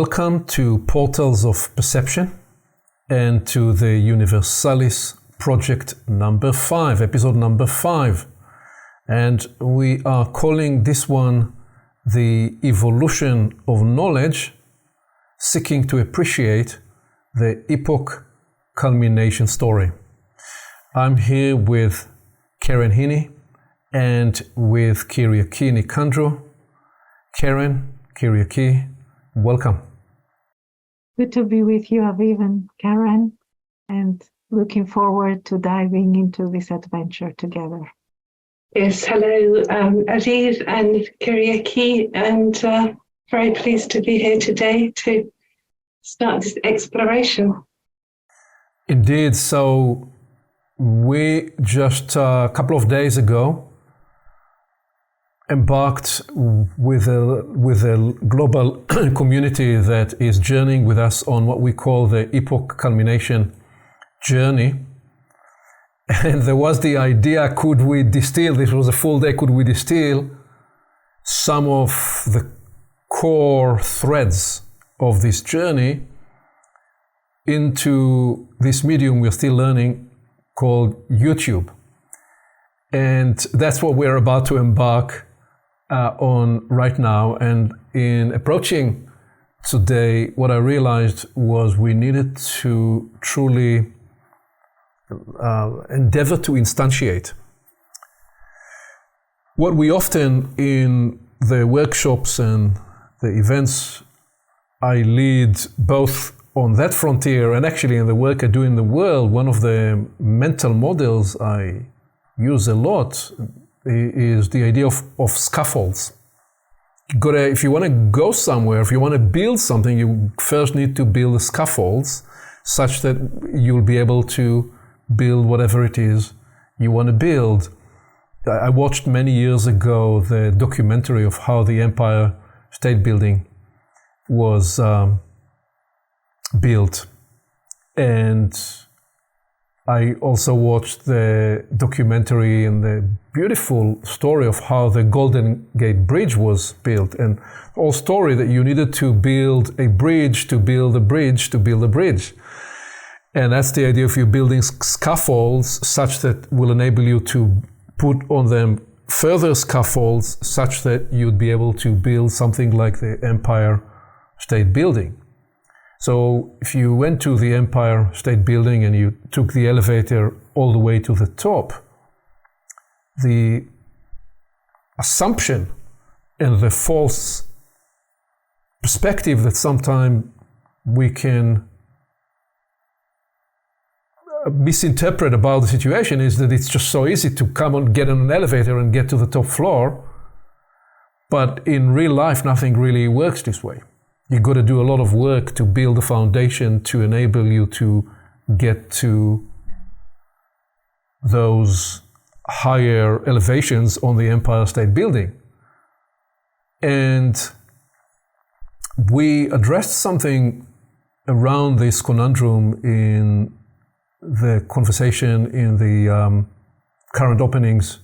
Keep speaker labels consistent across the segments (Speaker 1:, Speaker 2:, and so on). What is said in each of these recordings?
Speaker 1: Welcome to Portals of Perception and to the Universalis Project number 5, episode number 5. And we are calling this one the evolution of knowledge, seeking to appreciate the epoch culmination story. I'm here with Karen Heney and with Kyriaki Nikandrou. Karen, Kyriaki, welcome.
Speaker 2: Good to be with you, Aviv and Karen, and looking forward to diving into this adventure together.
Speaker 3: Yes, hello, Aviv and Kyriaki, and very pleased to be here today to start this exploration.
Speaker 1: Indeed. So we just a couple of days ago embarked with a global community that is journeying with us on what we call the epoch culmination journey. And there was the idea, could we distill, this was a full day, could we distill some of the core threads of this journey into this medium we're still learning called YouTube. And that's what we're about to embark on right now. And in approaching today, what I realized was we needed to truly endeavor to instantiate what we often in the workshops and the events I lead both on that frontier and actually in the work I do in the world. One of the mental models I use a lot is the idea of scaffolds. If you want to go somewhere, if you want to build something, you first need to build the scaffolds such that you'll be able to build whatever it is you want to build. I watched many years ago the documentary of how the Empire State Building was built, and I also watched the documentary and the beautiful story of how the Golden Gate Bridge was built, and whole story that you needed to build a bridge to build a bridge to build a bridge. And that's the idea of you building scaffolds such that will enable you to put on them further scaffolds such that you'd be able to build something like the Empire State Building. So if you went to the Empire State Building and you took the elevator all the way to the top, the assumption and the false perspective that sometimes we can misinterpret about the situation is that it's just so easy to come and get on an elevator and get to the top floor. But in real life, nothing really works this way. You've got to do a lot of work to build a foundation to enable you to get to those higher elevations on the Empire State Building. And we addressed something around this conundrum in the conversation in the current openings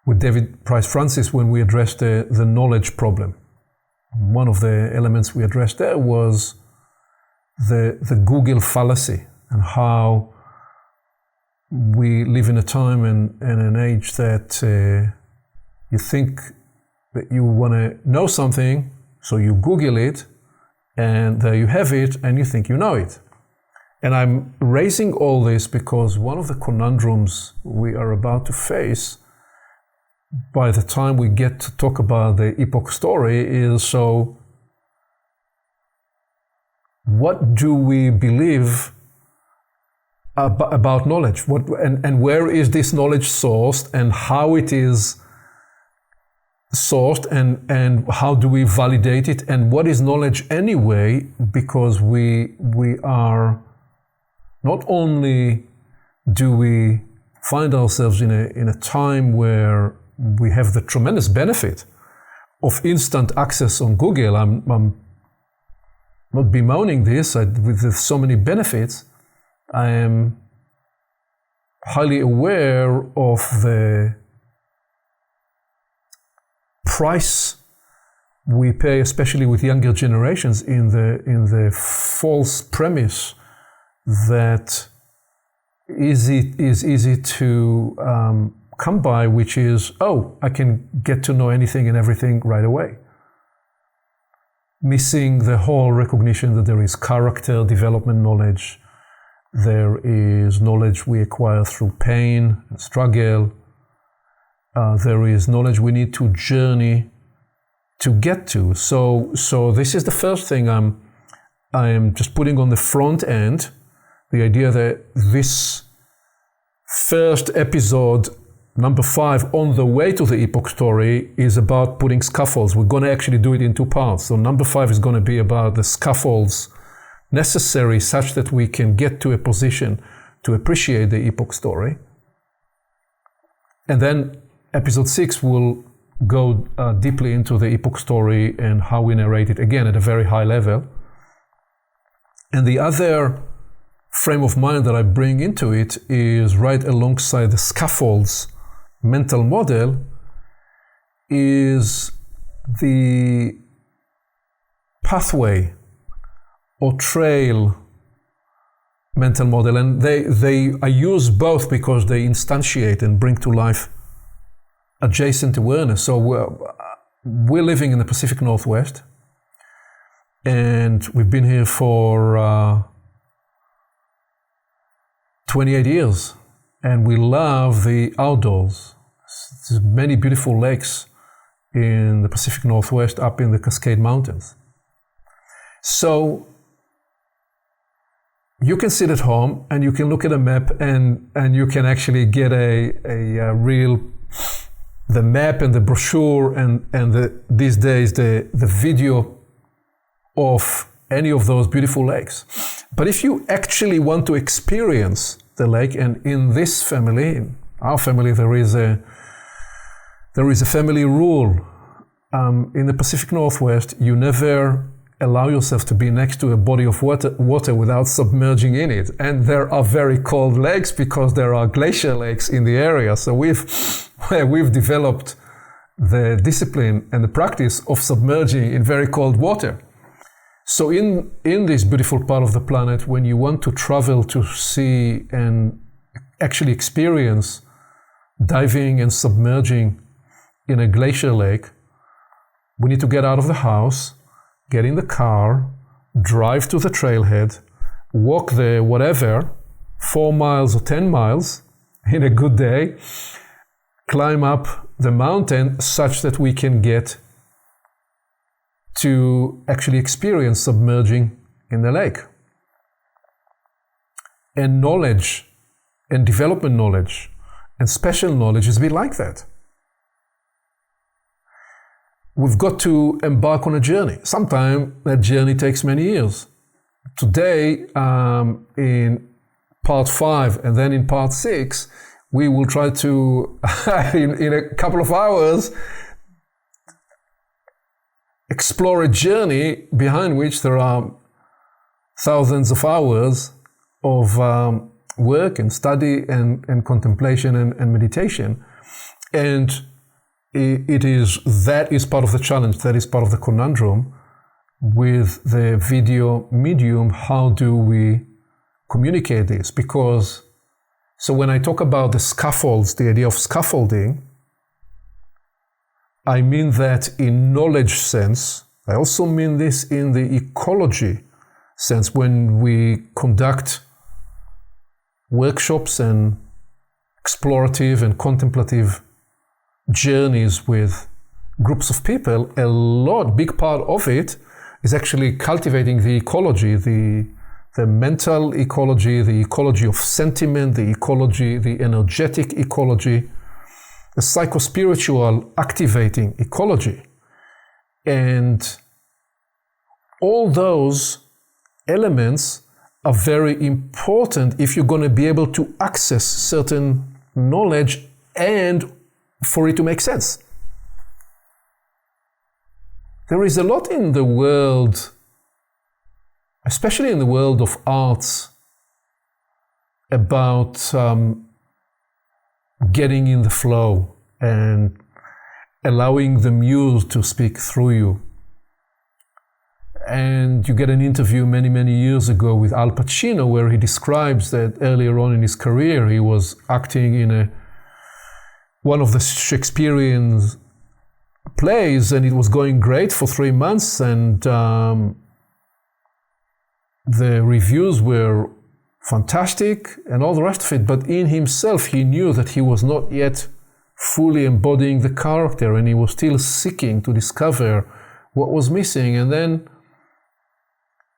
Speaker 1: with David Price Francis when we addressed the knowledge problem. One of the elements we addressed there was the Google fallacy and how we live in a time and an age that you think that you want to know something, so you Google it, and there you have it, and you think you know it. And I'm raising all this because one of the conundrums we are about to face by the time we get to talk about the epoch story is, so what do we believe about knowledge? And where is this knowledge sourced, and how it is sourced, and how do we validate it, and what is knowledge anyway? Because we are not only do we find ourselves in a time where we have the tremendous benefit of instant access on Google. I'm not bemoaning this. With so many benefits, I am highly aware of the price we pay, especially with younger generations, in the false premise that is easy to come by, which is, oh, I can get to know anything and everything right away. Missing the whole recognition that there is character development knowledge, there is knowledge we acquire through pain and struggle, there is knowledge we need to journey to get to. So this is the first thing I am just putting on the front end, the idea that this first episode, number 5, on the way to the epoch story, is about putting scaffolds. We're going to actually do it in 2 parts. So number 5 is going to be about the scaffolds necessary such that we can get to a position to appreciate the epoch story. And then episode 6 will go deeply into the epoch story and how we narrate it, again, at a very high level. And the other frame of mind that I bring into it is right alongside the scaffolds mental model is the pathway or trail mental model. And I use both because they instantiate and bring to life adjacent awareness. So we're living in the Pacific Northwest, and we've been here for 28 years, and we love the outdoors. There's many beautiful lakes in the Pacific Northwest, up in the Cascade Mountains. So you can sit at home and you can look at a map and you can actually get the map and the brochure and these days the video of any of those beautiful lakes. But if you actually want to experience the lake, and in this family, in our family, there is a family rule. In the Pacific Northwest, you never allow yourself to be next to a body of water without submerging in it. And there are very cold lakes because there are glacier lakes in the area. So we've developed the discipline and the practice of submerging in very cold water. So in this beautiful part of the planet, when you want to travel to see and actually experience diving and submerging in a glacier lake, we need to get out of the house, get in the car, drive to the trailhead, walk there, whatever, 4 miles or 10 miles in a good day, climb up the mountain such that we can get to actually experience submerging in the lake. And knowledge and development knowledge and special knowledge is a bit like that. We've got to embark on a journey. Sometimes that journey takes many years. Today, in part 5 and then in part 6, we will try to, in a couple of hours, explore a journey behind which there are thousands of hours of work and study and contemplation and meditation. And that is part of the challenge, that is part of the conundrum with the video medium. How do we communicate this? Because, so when I talk about the scaffolds, the idea of scaffolding, I mean that in knowledge sense. I also mean this in the ecology sense. When we conduct workshops and explorative and contemplative journeys with groups of people, big part of it is actually cultivating the ecology, the mental ecology, the ecology of sentiment, the ecology, the energetic ecology, the psychospiritual activating ecology. And all those elements are very important if you're going to be able to access certain knowledge and for it to make sense. There is a lot in the world, especially in the world of arts, about getting in the flow and allowing the muse to speak through you. And you get an interview many, many years ago with Al Pacino where he describes that earlier on in his career he was acting in one of the Shakespearean plays, and it was going great for 3 months, and the reviews were fantastic and all the rest of it, but in himself he knew that he was not yet fully embodying the character, and he was still seeking to discover what was missing. And then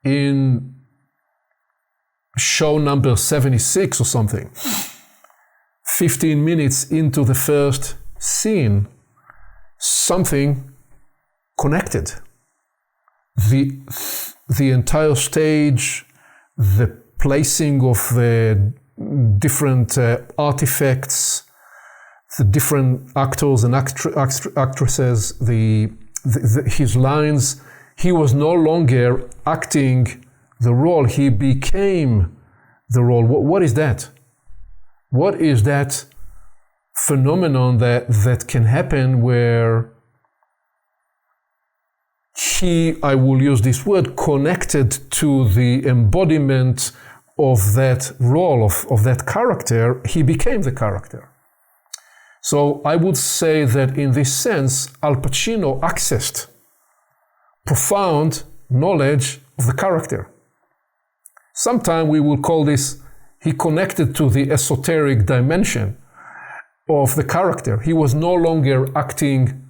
Speaker 1: in show number 76 or something, 15 minutes into the first scene, something connected. The entire stage, the placing of the different artifacts, the different actors and actresses, his lines, he was no longer acting the role, he became the role. What is that? What is that phenomenon that can happen where he, I will use this word, connected to the embodiment of that role, of that character, he became the character. So I would say that in this sense, Al Pacino accessed profound knowledge of the character. Sometimes we will call this, he connected to the esoteric dimension of the character. He was no longer acting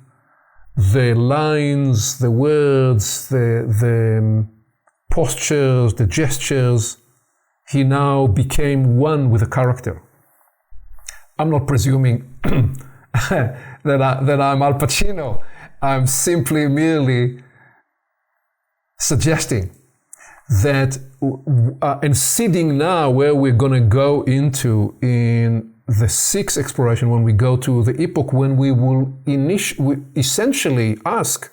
Speaker 1: the lines, the words, the postures, the gestures. He now became one with the character. I'm not presuming that I'm Al Pacino. I'm simply merely suggesting that, and seeding now where we're going to go into in the sixth exploration, when we go to the epoch when we will essentially ask,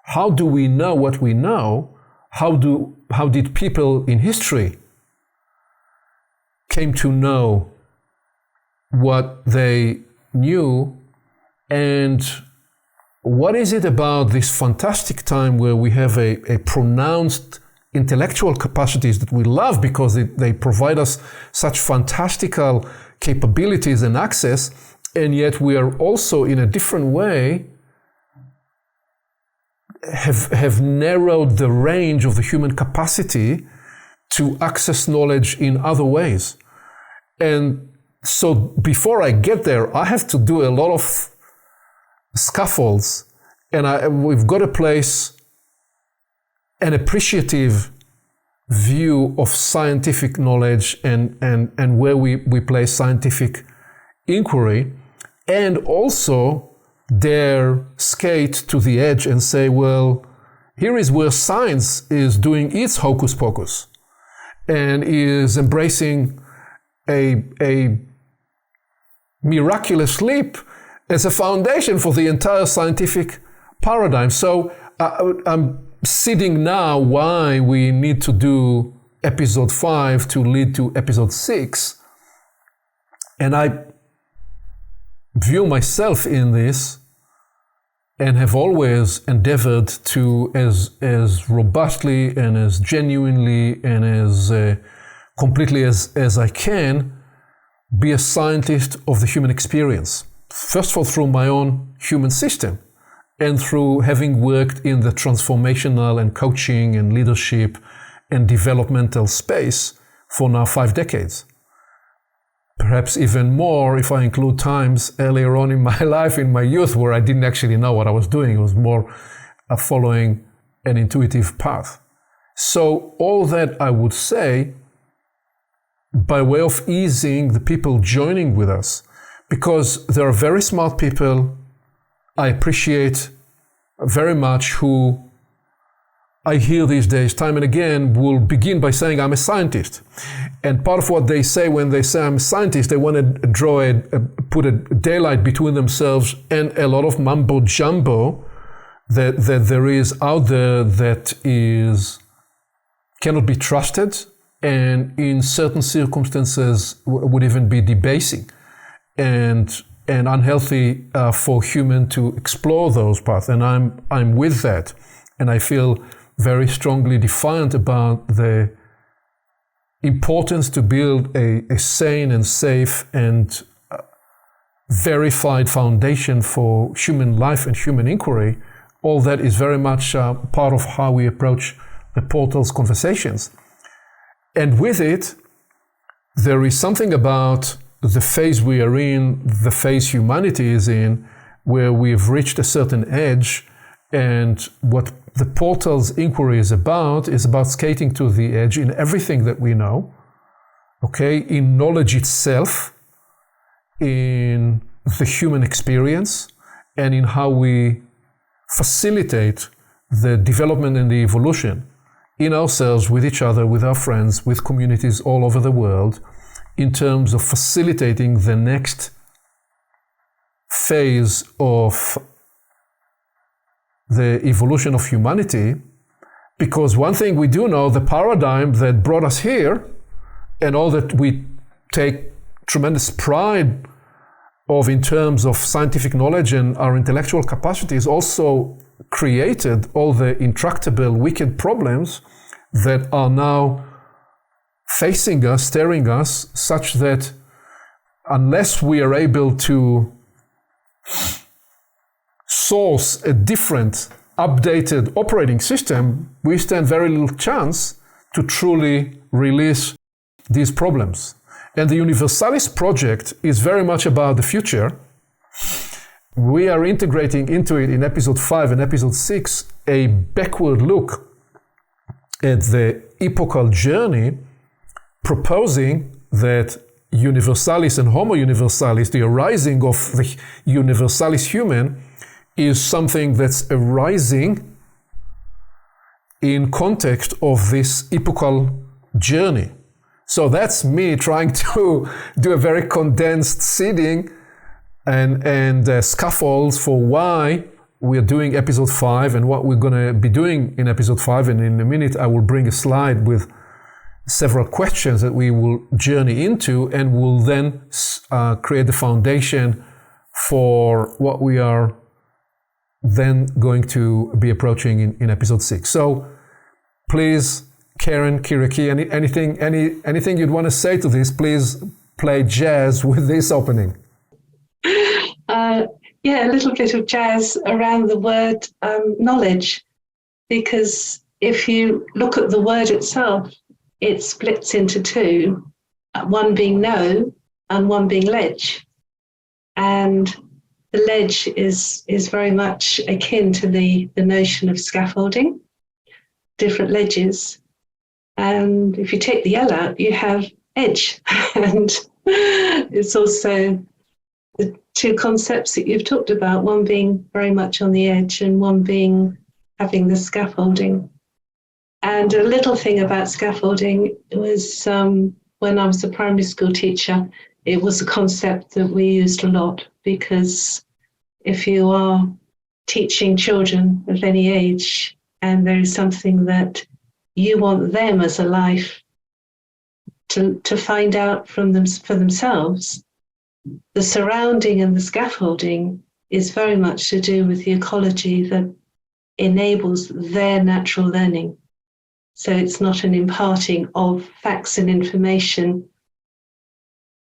Speaker 1: how do we know what we know? How did people in history came to know what they knew, and what is it about this fantastic time where we have a pronounced intellectual capacities that we love because they provide us such fantastical capabilities and access, and yet we are also in a different way have narrowed the range of the human capacity to access knowledge in other ways. And so before I get there, I have to do a lot of scaffolds, and we've got to place an appreciative view of scientific knowledge and where we place scientific inquiry, and also dare skate to the edge and say, well, here is where science is doing its hocus pocus and is embracing a miraculous leap as a foundation for the entire scientific paradigm. So I'm seeding now why we need to do episode 5 to lead to episode 6. And I view myself in this and have always endeavored to, as robustly and as genuinely and as completely as I can, be a scientist of the human experience. First of all, through my own human system, and through having worked in the transformational and coaching and leadership and developmental space for now 5 decades. Perhaps even more if I include times earlier on in my life, in my youth, where I didn't actually know what I was doing. It was more following an intuitive path. So all that I would say, by way of easing the people joining with us, because there are very smart people I appreciate very much who I hear these days time and again will begin by saying I'm a scientist. And part of what they say when they say I'm a scientist, they want to put a daylight between themselves and a lot of mumbo jumbo that there is out there that cannot be trusted, and in certain circumstances would even be debasing and unhealthy for human to explore those paths. And I'm with that, and I feel very strongly defiant about the importance to build a sane and safe and verified foundation for human life and human inquiry. All that is very much part of how we approach the portal's conversations. And with it, there is something about the phase we are in, the phase humanity is in, where we've reached a certain edge, and what the portal's inquiry is about skating to the edge in everything that we know, okay, in knowledge itself, in the human experience, and in how we facilitate the development and the evolution in ourselves, with each other, with our friends, with communities all over the world, in terms of facilitating the next phase of the evolution of humanity. Because one thing we do know, the paradigm that brought us here, and all that we take tremendous pride of in terms of scientific knowledge and our intellectual capacities, also created all the intractable, wicked problems that are now facing us, staring us, such that unless we are able to source a different, updated operating system, we stand very little chance to truly release these problems. And the Universalis Project is very much about the future. We are integrating into it in episode 5 and episode 6 a backward look at the epochal journey, proposing that Universalis and Homo Universalis, the arising of the Universalis human, is something that's arising in context of this epochal journey. So that's me trying to do a very condensed seeding and scaffolds for why we're doing episode 5 and what we're going to be doing in episode 5. And in a minute, I will bring a slide with several questions that we will journey into, and will then create the foundation for what we are then going to be approaching in episode 6. So please, Karen, Kyriaki, anything you'd want to say to this, please play jazz with this opening.
Speaker 3: Yeah, a little bit of jazz around the word knowledge, because if you look at the word itself, it splits into two, one being know and one being ledge. And the ledge is very much akin to the notion of scaffolding, different ledges. And if you take the L out, you have edge. And it's also the two concepts that you've talked about, one being very much on the edge and one being having the scaffolding. And a little thing about scaffolding was when I was a primary school teacher, it was a concept that we used a lot, because if you are teaching children of any age and there is something that you want them as a life to find out from them for themselves, the surrounding and the scaffolding is very much to do with the ecology that enables their natural learning. So it's not an imparting of facts and information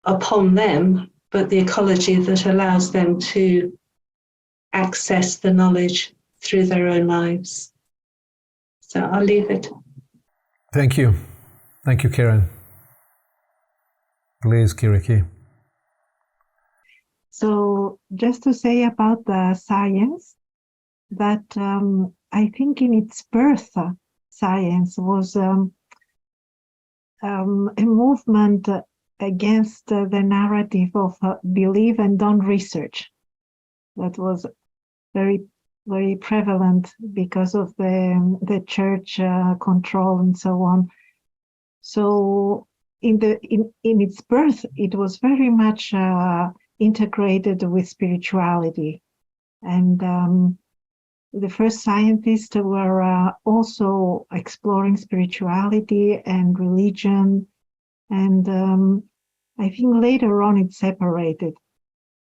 Speaker 3: upon them, but the ecology that allows them to access the knowledge through their own lives. So I'll leave it.
Speaker 1: Thank you. Thank you, Karen. Please, Kyriaki.
Speaker 2: So just to say about the science, that I think in its birth, science was a movement against the narrative of believe and don't research. That was very, very prevalent because of the church control and so on. So in its birth, it was very much integrated with spirituality, and the first scientists were also exploring spirituality and religion, and I think later on it separated,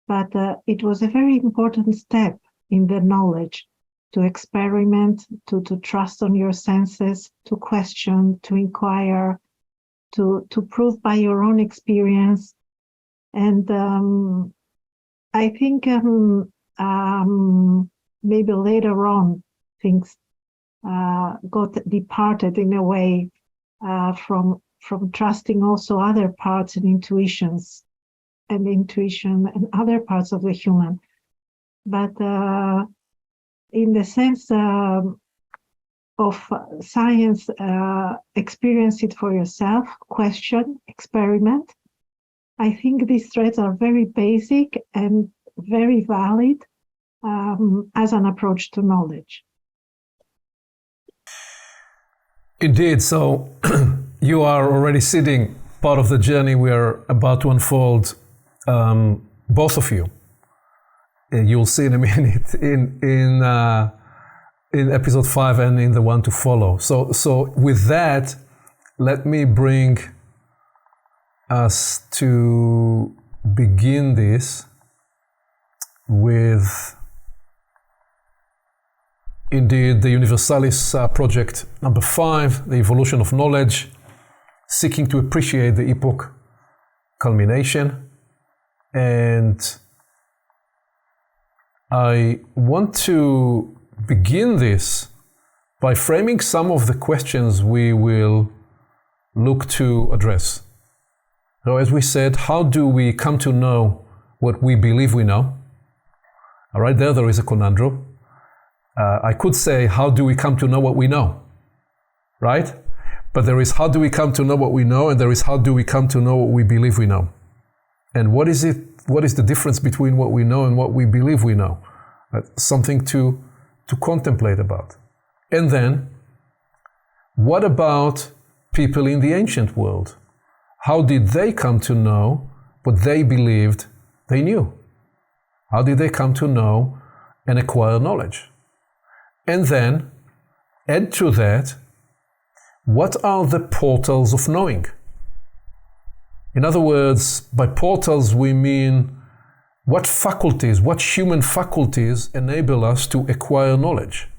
Speaker 2: but it was a very important step in the knowledge, to experiment, to trust on your senses, to question, to inquire, to prove by your own experience. And I think maybe later on things got departed in a way from trusting also other parts and intuition and other parts of the human. But in the sense of science, experience it for yourself, question, experiment. I think these threads are very basic and very valid as an approach to knowledge.
Speaker 1: Indeed. So you are already sitting part of the journey we are about to unfold, both of you. You'll see in a minute in episode 5 and in the one to follow. So with that, let me bring us to begin this with indeed the Universalis Project number 5, the evolution of knowledge, seeking to appreciate the epoch culmination. And I want to begin this by framing some of the questions we will look to address. So as we said, how do we come to know what we believe we know? All right, there is a conundrum. I could say, how do we come to know what we know? Right? But there is how do we come to know what we know, and there is how do we come to know what we believe we know. And what is the difference between what we know and what we believe we know? Something to contemplate about. And then, what about people in the ancient world? How did they come to know what they believed they knew? How did they come to know and acquire knowledge? And then, add to that, what are the portals of knowing? In other words, by portals we mean what faculties, what human faculties enable us to acquire knowledge?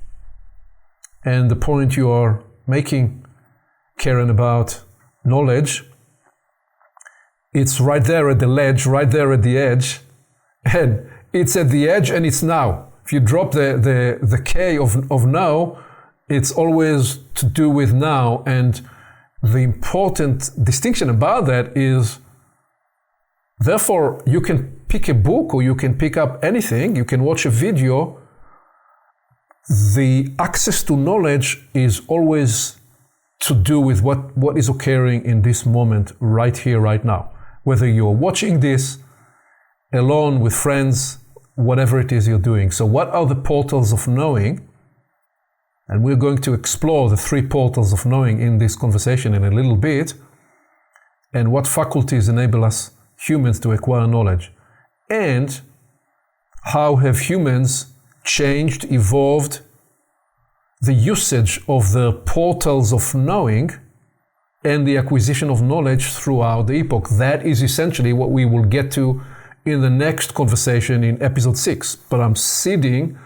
Speaker 1: And the point you are making, Karen, about knowledge, it's right there at the ledge, right there at the edge, and it's at the edge and it's now. If you drop the K of now, it's always to do with now. And the important distinction about that is, therefore, you can pick a book or you can pick up anything, you can watch a video. The access to knowledge is always to do with what is occurring in this moment, right here, right now. Whether you're watching this alone with friends, whatever it is you're doing. So what are the portals of knowing? And we're going to explore the 3 portals of knowing in this conversation in a little bit, and what faculties enable us humans to acquire knowledge. And how have humans changed, evolved the usage of the portals of knowing and the acquisition of knowledge throughout the epoch. That is essentially what we will get to in the next conversation in episode 6. But I'm seeding,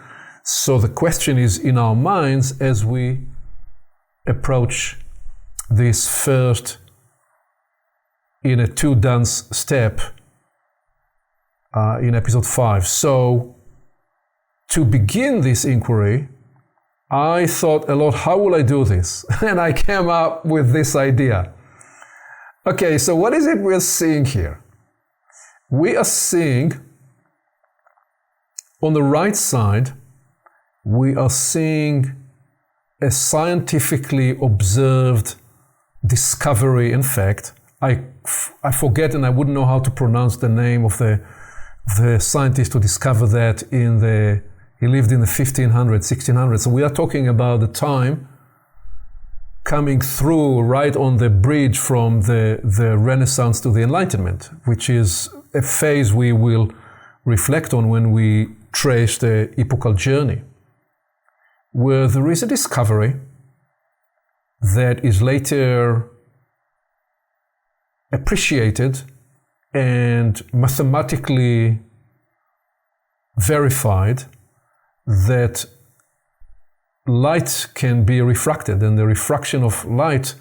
Speaker 1: so the question is in our minds as we approach this first in a 2-dance step in episode 5. So to begin this inquiry, I thought a lot, how will I do this? And I came up with this idea. Okay, so what is it we're seeing here? We are seeing, on the right side, we are seeing a scientifically observed discovery. In fact, I forget, and I wouldn't know how to pronounce the name of the scientist who discovered that he lived in the 1500s, 1600s. So we are talking about the time coming through right on the bridge from the Renaissance to the Enlightenment, which is a phase we will reflect on when we trace the epochal journey, where there is a discovery that is later appreciated and mathematically verified, that light can be refracted, and the refraction of light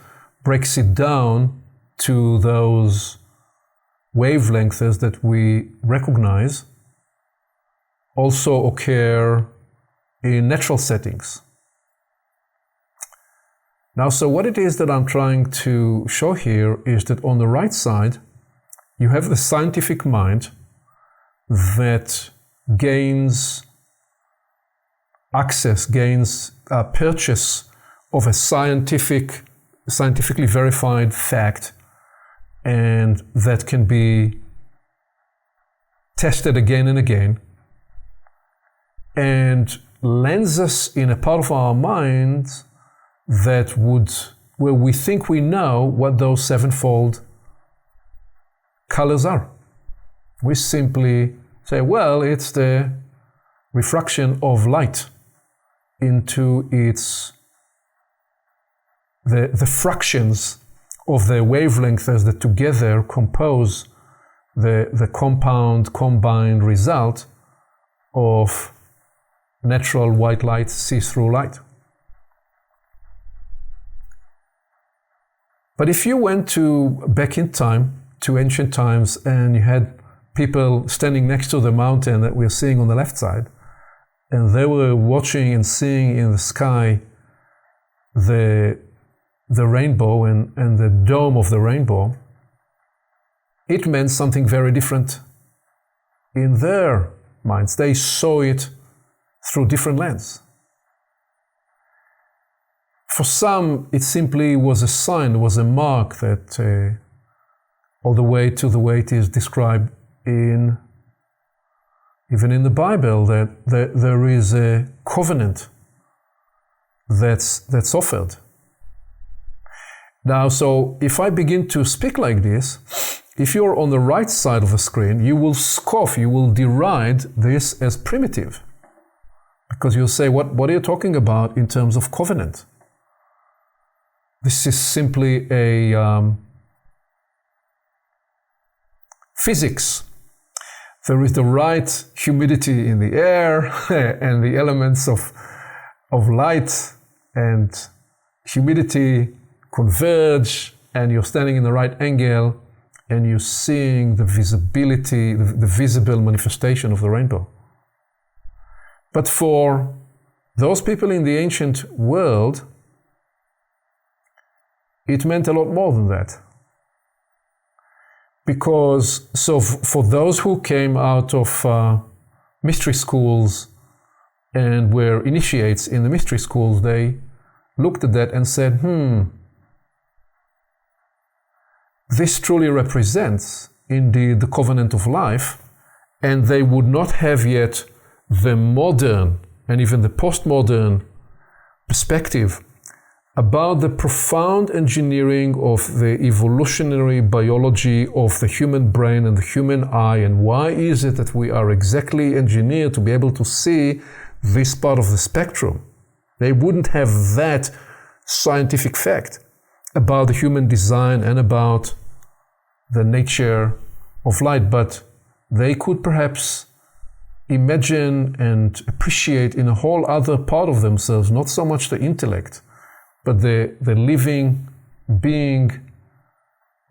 Speaker 1: breaks it down to those wavelengths that we recognize, also occur in natural settings. Now, so what it is that I'm trying to show here is that on the right side, you have the scientific mind that gains access, gains a purchase of a scientifically verified fact, and that can be tested again and again, and lands us in a part of our minds where we think we know what those sevenfold colors are. We simply say, well, it's the refraction of light into the fractions of the wavelengths that together compose the combined result of natural white light, see-through light. But if you went back in time, to ancient times, and you had people standing next to the mountain that we're seeing on the left side, and they were watching and seeing in the sky the rainbow and the dome of the rainbow, it meant something very different in their minds. They saw it through different lenses. For some, it simply was a sign, was a mark that all the way to the way it is described even in the Bible, that there is a covenant that's offered. Now, so if I begin to speak like this, if you're on the right side of the screen, you will scoff, you will deride this as primitive. Because you'll say, what are you talking about in terms of covenant? This is simply a physics. There is the right humidity in the air and the elements of light and humidity converge, and you're standing in the right angle and you're seeing the visibility, the visible manifestation of the rainbow. But for those people in the ancient world, it meant a lot more than that. Because, so for those who came out of mystery schools and were initiates in the mystery schools, they looked at that and said, this truly represents indeed the covenant of life, and they would not have yet the modern and even the postmodern perspective about the profound engineering of the evolutionary biology of the human brain and the human eye, and why is it that we are exactly engineered to be able to see this part of the spectrum. They wouldn't have that scientific fact about the human design and about the nature of light, but they could perhaps imagine and appreciate in a whole other part of themselves, not so much the intellect, but the living being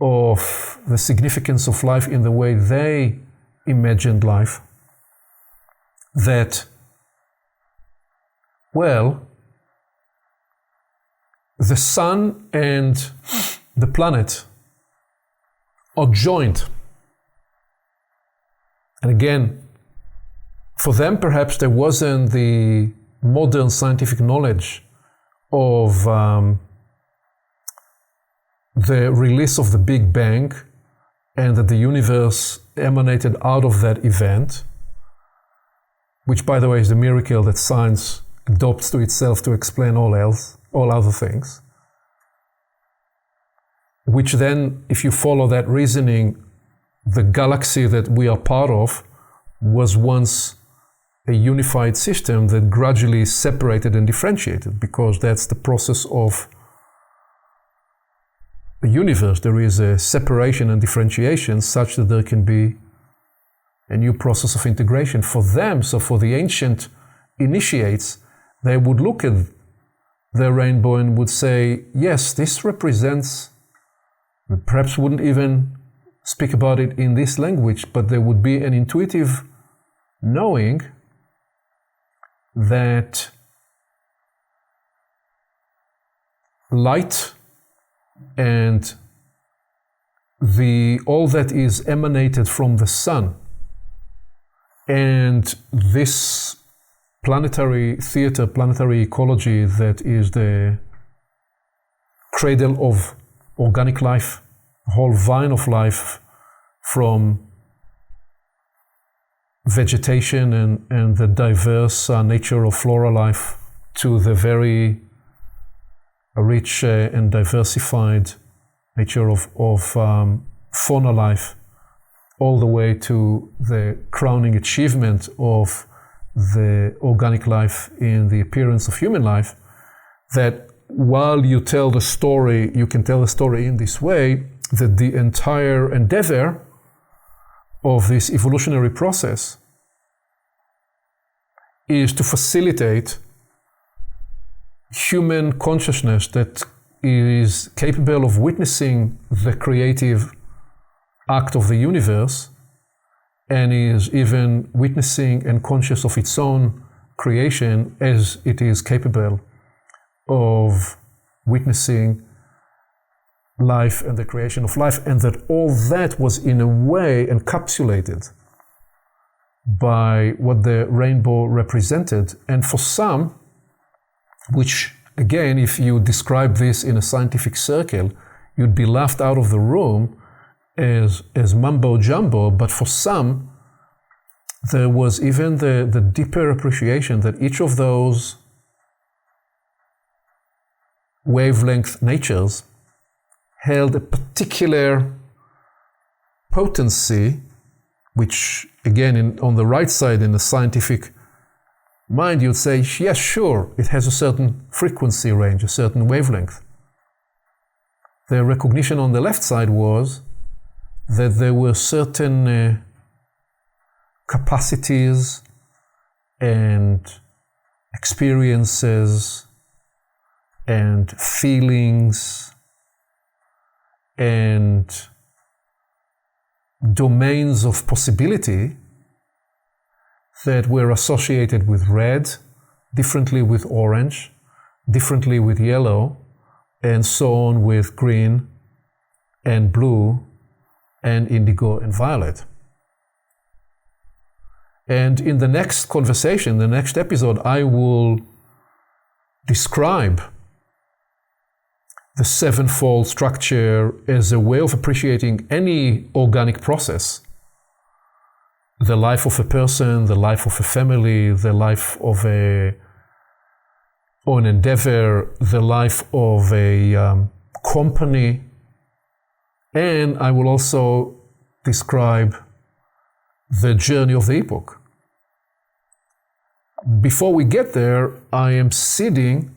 Speaker 1: of the significance of life in the way they imagined life. That, well, the sun and the planet are joined. And again, for them perhaps there wasn't the modern scientific knowledge of the release of the Big Bang, and that the universe emanated out of that event, which, by the way, is the miracle that science adopts to itself to explain all other things. Which then, if you follow that reasoning, the galaxy that we are part of was once a unified system that gradually separated and differentiated, because that's the process of the universe. There is a separation and differentiation such that there can be a new process of integration. For them, so for the ancient initiates, they would look at the rainbow and would say, yes, this represents, perhaps wouldn't even speak about it in this language, but there would be an intuitive knowing that light and all that is emanated from the sun and this planetary theater, planetary ecology that is the cradle of organic life, whole vine of life, from vegetation and the diverse nature of flora life to the very rich and diversified nature of fauna life, all the way to the crowning achievement of the organic life in the appearance of human life, that while you tell the story, you can tell the story in this way, that the entire endeavor of this evolutionary process is to facilitate human consciousness that is capable of witnessing the creative act of the universe and is even witnessing and conscious of its own creation as it is capable of witnessing life and the creation of life, and that all that was in a way encapsulated by what the rainbow represented. And for some, which again, if you describe this in a scientific circle, you'd be laughed out of the room as mumbo jumbo, but for some, there was even the deeper appreciation that each of those wavelength natures held a particular potency, which again, on the right side, in the scientific mind, you'd say, yes, sure, it has a certain frequency range, a certain wavelength. The recognition on the left side was that there were certain capacities and experiences and feelings and domains of possibility that were associated with red, differently with orange, differently with yellow, and so on with green and blue and indigo and violet. And in the next conversation, the next episode, I will describe the sevenfold structure as a way of appreciating any organic process. The life of a person, the life of a family, the life of an endeavor, the life of a company. And I will also describe the journey of the epoch. Before we get there, I am seeding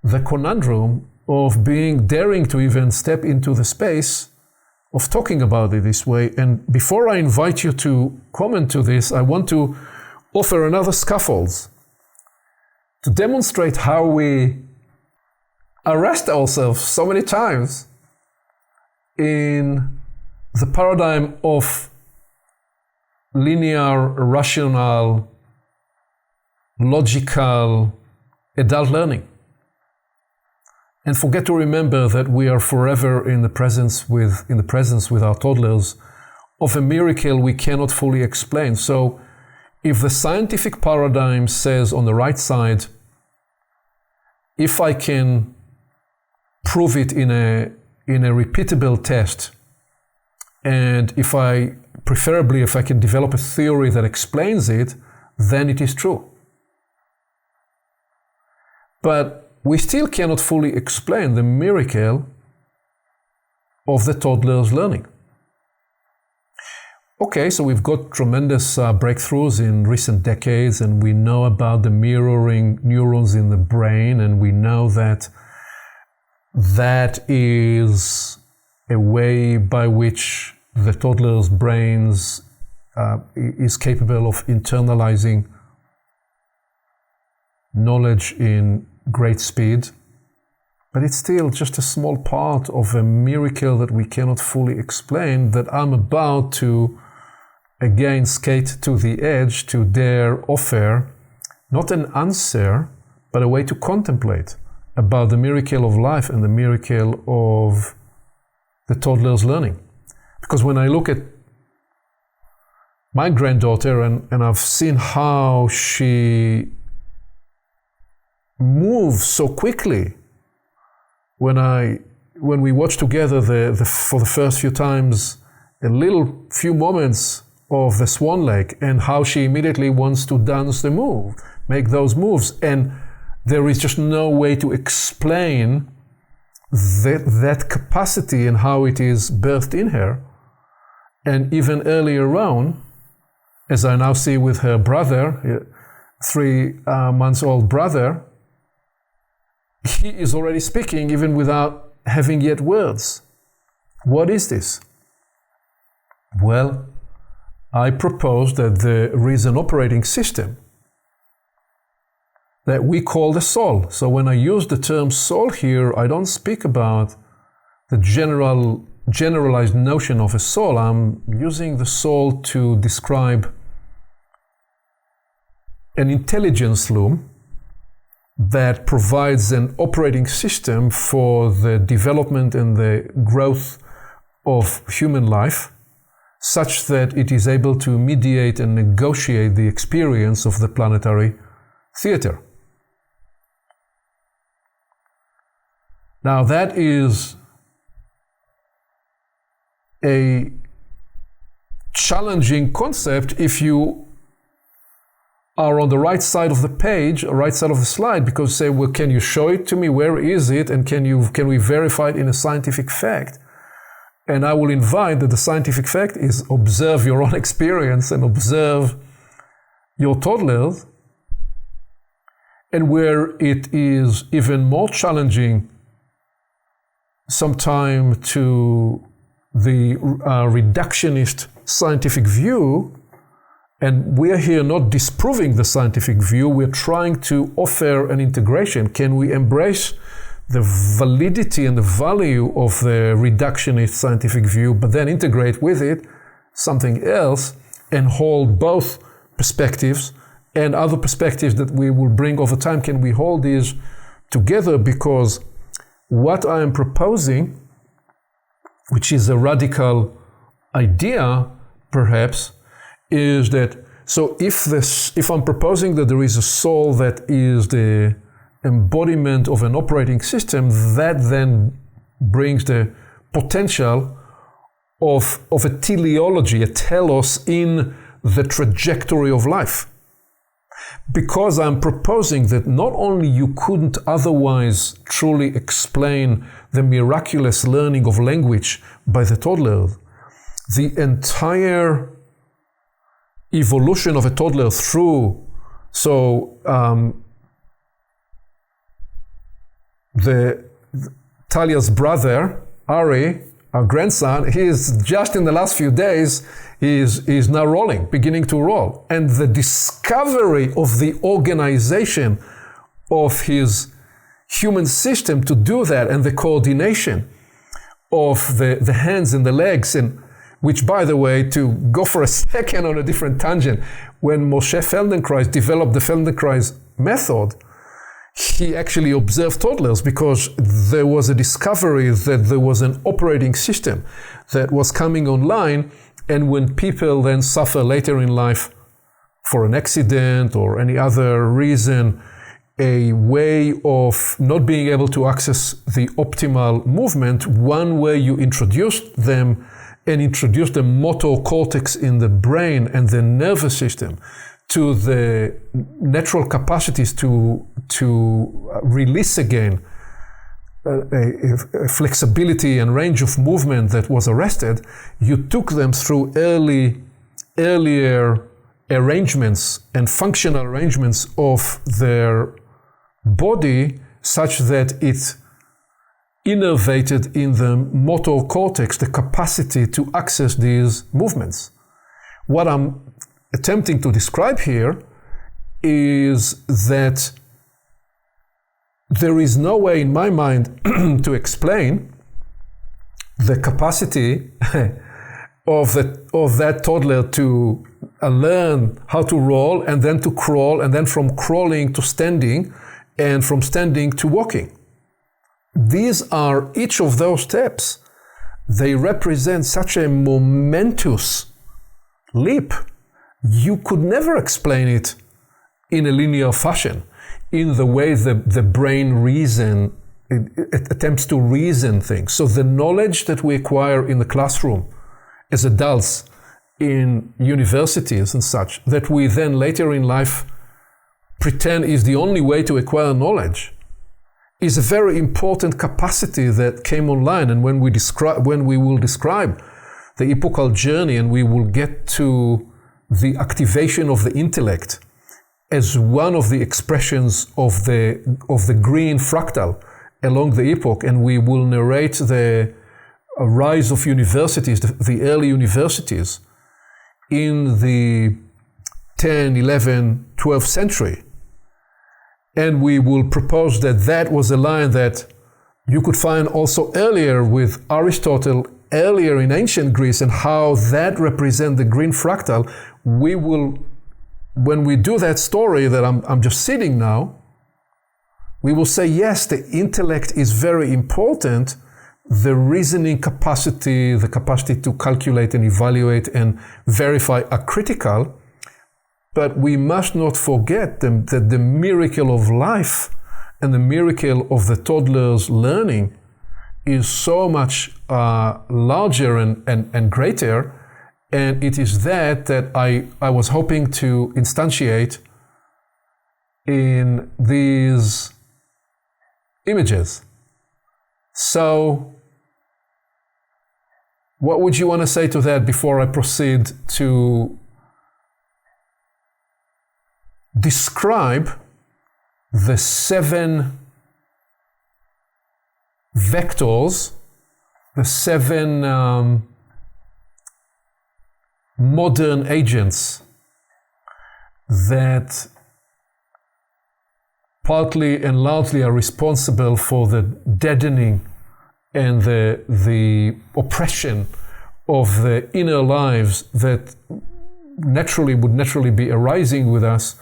Speaker 1: the conundrum of daring to even step into the space of talking about it this way. And before I invite you to comment to this, I want to offer another scaffolds to demonstrate how we arrest ourselves so many times in the paradigm of linear, rational, logical adult learning, and forget to remember that we are forever in the presence with our toddlers of a miracle we cannot fully explain. So if the scientific paradigm says on the right side, if I can prove it in a repeatable test, and if I can develop a theory that explains it, then it is true. But we still cannot fully explain the miracle of the toddler's learning. Okay, so we've got tremendous breakthroughs in recent decades, and we know about the mirroring neurons in the brain, and we know that that is a way by which the toddler's brains is capable of internalizing knowledge in great speed, but it's still just a small part of a miracle that we cannot fully explain, that I'm about to again skate to the edge to dare offer not an answer, but a way to contemplate about the miracle of life and the miracle of the toddler's learning. Because when I look at my granddaughter and I've seen how she moves so quickly, when we watch together for the first few times a little few moments of the Swan Lake, and how she immediately wants to dance the move, make those moves, and there is just no way to explain that capacity and how it is birthed in her. And even earlier on, as I now see with her brother, 3 months old brother, he is already speaking even without having yet words. What is this? Well, I propose that there is an operating system that we call the soul. So when I use the term soul here, I don't speak about the generalized notion of a soul. I'm using the soul to describe an intelligence loom that provides an operating system for the development and the growth of human life, such that it is able to mediate and negotiate the experience of the planetary theater. Now, that is a challenging concept if you are on the right side of the page, or right side of the slide, because say, well, can you show it to me? Where is it? And can we verify it in a scientific fact? And I will invite that the scientific fact is observe your own experience and observe your toddlers. And where it is even more challenging sometime to the reductionist scientific view, and we're here not disproving the scientific view, we're trying to offer an integration. Can we embrace the validity and the value of the reductionist scientific view, but then integrate with it something else and hold both perspectives and other perspectives that we will bring over time? Can we hold these together? Because what I am proposing, which is a radical idea perhaps, is that, so if I'm proposing that there is a soul that is the embodiment of an operating system, that then brings the potential of a teleology, a telos in the trajectory of life. Because I'm proposing that not only you couldn't otherwise truly explain the miraculous learning of language by the toddler, the entire evolution of a toddler through, Talia's brother, Ari, our grandson, he is just in the last few days, he is now beginning to roll. And the discovery of the organization of his human system to do that, and the coordination of the hands and the legs, and which, by the way, to go for a second on a different tangent, when Moshe Feldenkrais developed the Feldenkrais method, he actually observed toddlers because there was a discovery that there was an operating system that was coming online, and when people then suffer later in life for an accident or any other reason, a way of not being able to access the optimal movement, one way you introduce them and introduce the motor cortex in the brain and the nervous system to the natural capacities to release again a flexibility and range of movement that was arrested, you took them through earlier arrangements and functional arrangements of their body such that it innervated in the motor cortex the capacity to access these movements. What I'm attempting to describe here is that there is no way in my mind to explain the capacity of that toddler to learn how to roll and then to crawl and then from crawling to standing and from standing to walking. These are each of those steps. They represent such a momentous leap. You could never explain it in a linear fashion, in the way the brain it attempts to reason things. So the knowledge that we acquire in the classroom as adults, in universities and such, that we then later in life pretend is the only way to acquire knowledge, is a very important capacity that came online. And when we will describe the epochal journey and we will get to the activation of the intellect as one of the expressions of the green fractal along the epoch, and we will narrate the rise of universities, the early universities in the 10, 11, 12th century. And we will propose that that was a line that you could find also earlier with Aristotle, earlier in ancient Greece, and how that represents the green fractal. We will, when we do that story that I'm just sitting now, we will say, yes, the intellect is very important. The reasoning capacity, the capacity to calculate and evaluate and verify are critical. But we must not forget that the miracle of life and the miracle of the toddler's learning is so much larger and greater. And it is that I was hoping to instantiate in these images. So, what would you want to say to that before I proceed to describe the 7 vectors, the 7 modern agents that partly and largely are responsible for the deadening and the oppression of the inner lives that would naturally be arising with us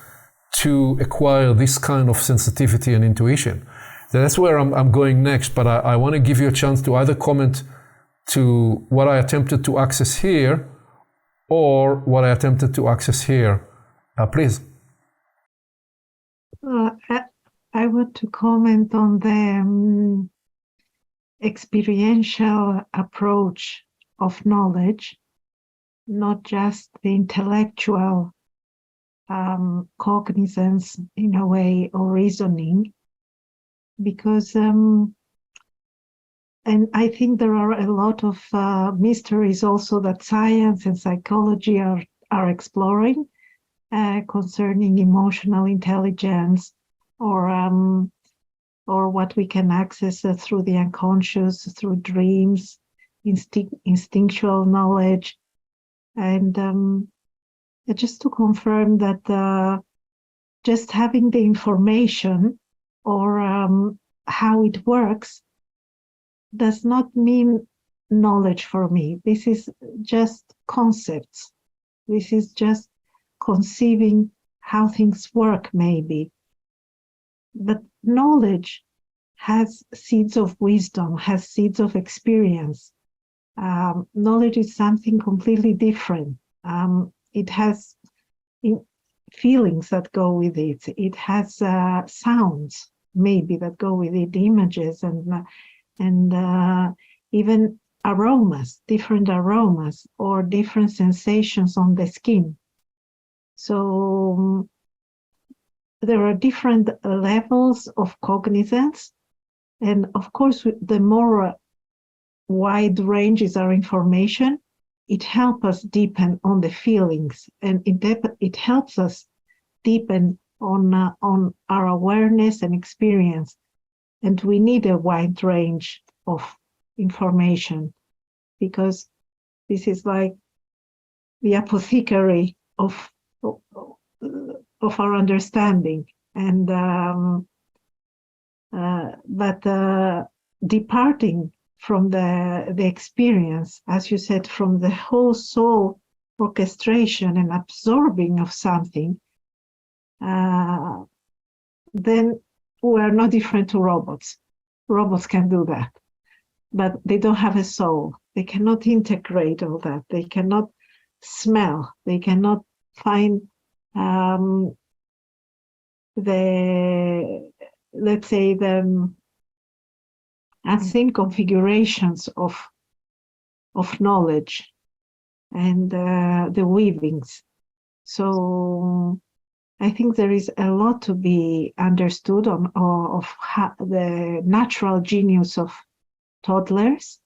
Speaker 1: to acquire this kind of sensitivity and intuition. That's where I'm going next, but I want to give you a chance to either comment to what I attempted to access here or what I attempted to access here. Please.
Speaker 2: I want to comment on the experiential approach of knowledge, not just the intellectual cognizance in a way or reasoning, because and I think there are a lot of mysteries also that science and psychology are exploring concerning emotional intelligence or what we can access through the unconscious, through dreams, instinctual knowledge. And just to confirm that just having the information or how it works does not mean knowledge for me. This is just concepts. This is just conceiving how things work, maybe. But knowledge has seeds of wisdom, has seeds of experience. Knowledge is something completely different. It has feelings that go with it. It has sounds, maybe, that go with it, images and even aromas, different aromas or different sensations on the skin. So there are different levels of cognizance. And of course, the more wide ranges our information, it helps us deepen on the feelings, and it helps us deepen on our awareness and experience. And we need a wide range of information, because this is like the apothecary of our understanding. And but departing from the experience, as you said, from the whole soul orchestration and absorbing of something, then we are not different to robots. Robots can do that, but they don't have a soul. They cannot integrate all that. They cannot smell. They cannot find let's say, the unseen configurations of knowledge and the weavings. So I think there is a lot to be understood of the natural genius of toddlers.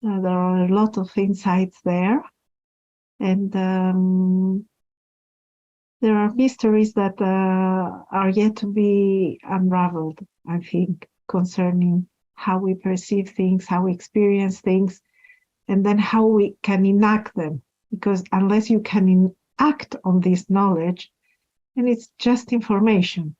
Speaker 2: There are a lot of insights there, and there are mysteries that are yet to be unraveled, I think, concerning how we perceive things, how we experience things, and then how we can enact them. Because unless you can act on this knowledge, and it's just information.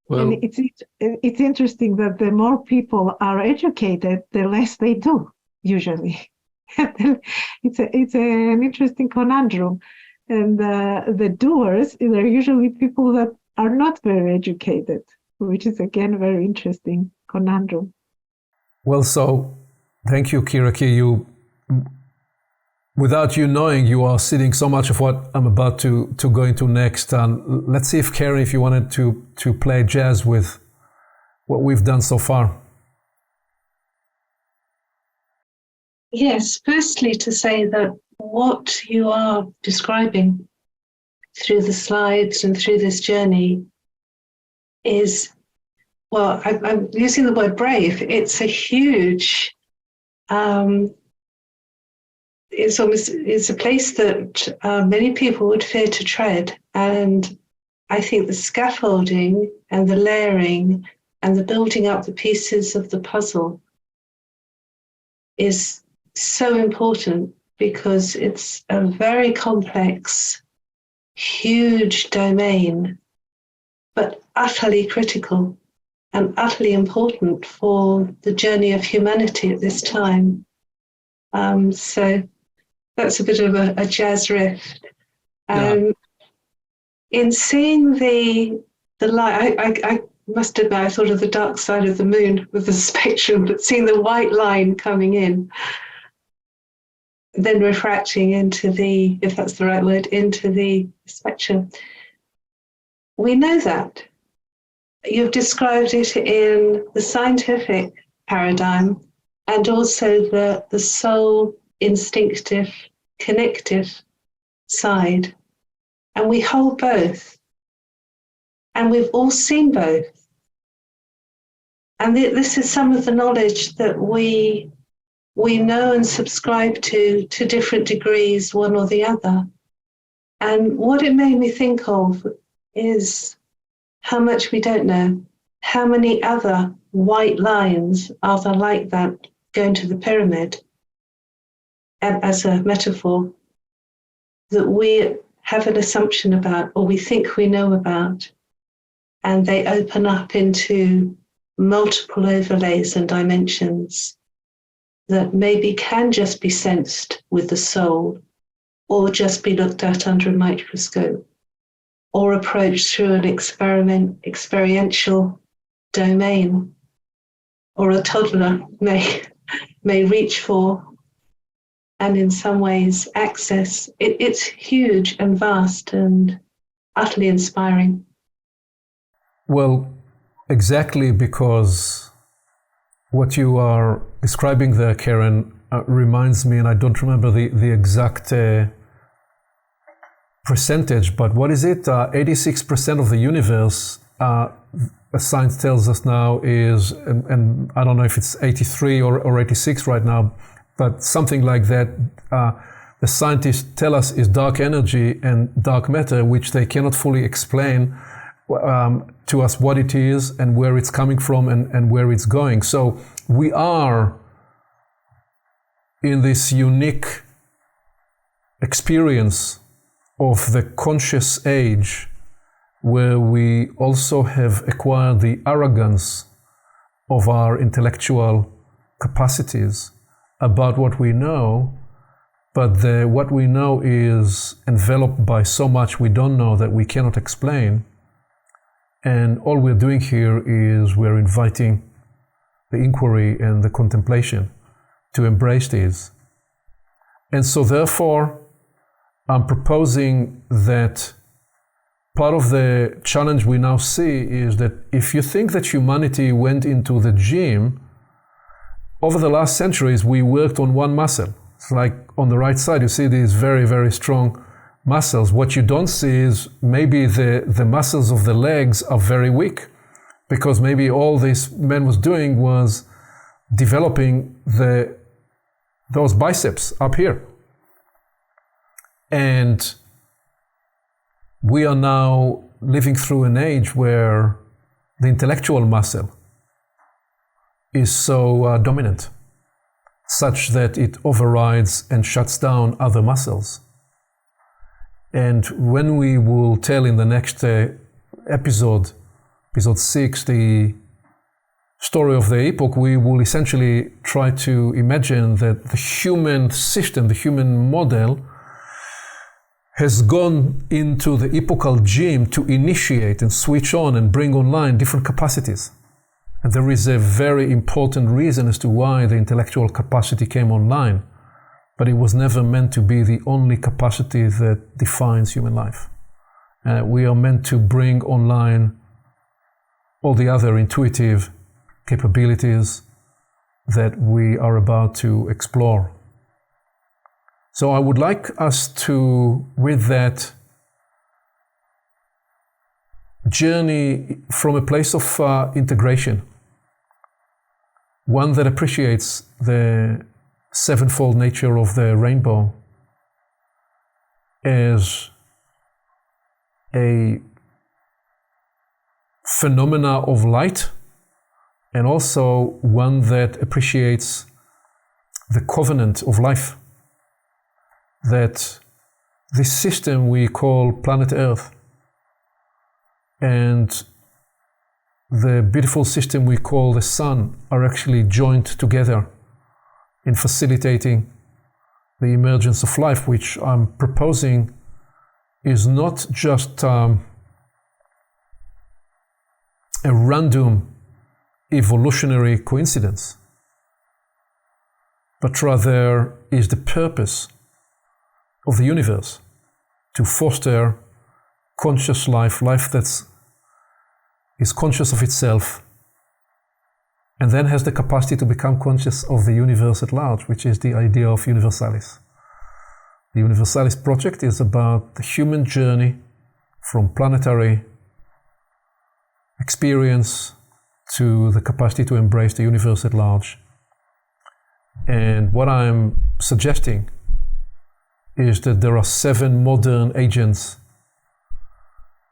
Speaker 2: Well, and it's interesting that the more people are educated, the less they do, usually. it's an interesting conundrum. And the doers, they're usually people that are not very educated, which is, again, very interesting conundrum.
Speaker 1: Well, so thank you, Kyriaki. Without you knowing, you are seeding so much of what I'm about to go into next. Let's see if, Karen, if you wanted to play jazz with what we've done so far.
Speaker 3: Yes, firstly to say that what you are describing through the slides and through this journey is, well, I'm using the word brave. It's a huge, it's a place that many people would fear to tread. And I think the scaffolding and the layering and the building up the pieces of the puzzle is so important, because it's a very complex, huge domain, but utterly critical and utterly important for the journey of humanity at this time. So that's a bit of a jazz riff. In seeing the light, I must admit, I thought of the dark side of the moon with the spectrum, but seeing the white line coming in, then refracting into the, if that's the right word, into the spectrum. We know that. You've described it in the scientific paradigm and also the soul instinctive, connective side. And we hold both. And we've all seen both. And this is some of the knowledge that we know and subscribe to different degrees, one or the other. And what it made me think of is how much we don't know. How many other white lines are there like that going to the pyramid, and as a metaphor, that we have an assumption about, or we think we know about, and they open up into multiple overlays and dimensions that maybe can just be sensed with the soul, or just be looked at under a microscope, or approached through an experiential domain, or a toddler may reach for, and in some ways access. It's huge and vast and utterly inspiring.
Speaker 1: Well, exactly, because what you are describing there, Karen, reminds me, and I don't remember the exact percentage, but what is it? 86% of the universe, science tells us now, is, and I don't know if it's 83 or 86 right now, but something like that. The scientists tell us is dark energy and dark matter, which they cannot fully explain to us what it is and where it's coming from and where it's going. So we are in this unique experience of the conscious age, where we also have acquired the arrogance of our intellectual capacities about what we know, but what we know is enveloped by so much we don't know that we cannot explain. And all we're doing here is we're inviting the inquiry and the contemplation to embrace these. And so therefore, I'm proposing that part of the challenge we now see is that if you think that humanity went into the gym, over the last centuries, we worked on one muscle. It's like on the right side, you see these very, very strong muscles. What you don't see is maybe the muscles of the legs are very weak, because maybe all this man was doing was developing those biceps up here. And we are now living through an age where the intellectual muscle is so dominant, such that it overrides and shuts down other muscles. And when we will tell in the next episode 6, the story of the epoch, we will essentially try to imagine that the human system, the human model, has gone into the epochal gym to initiate and switch on and bring online different capacities. And there is a very important reason as to why the intellectual capacity came online, but it was never meant to be the only capacity that defines human life. We are meant to bring online all the other intuitive capabilities that we are about to explore. So I would like us to, with that, journey from a place of integration, one that appreciates the sevenfold nature of the rainbow as a phenomena of light, and also one that appreciates the covenant of life, that this system we call planet Earth and the beautiful system we call the sun are actually joined together in facilitating the emergence of life, which I'm proposing is not just a random evolutionary coincidence, but rather is the purpose of the universe to foster conscious life that is conscious of itself and then has the capacity to become conscious of the universe at large, which is the idea of Universalis. The Universalis Project is about the human journey from planetary experience to the capacity to embrace the universe at large. And what I'm suggesting is that there are 7 modern agents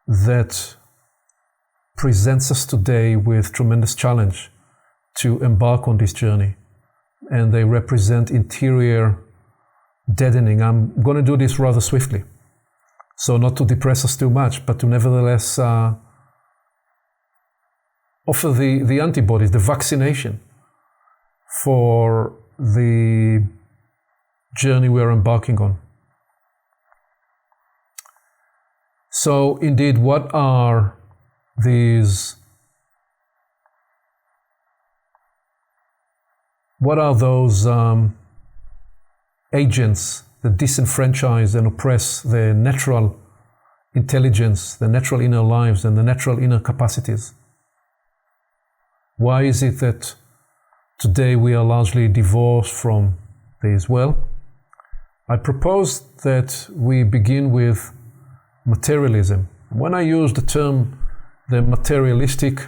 Speaker 1: that presents us today with tremendous challenge to embark on this journey. And they represent interior deadening. I'm going to do this rather swiftly, so not to depress us too much, but to nevertheless offer the antibodies, the vaccination for the journey we're embarking on. So indeed, what are those agents that disenfranchise and oppress the natural intelligence, the natural inner lives, and the natural inner capacities? Why is it that today we are largely divorced from these? Well, I propose that we begin with materialism. When I use the term the materialistic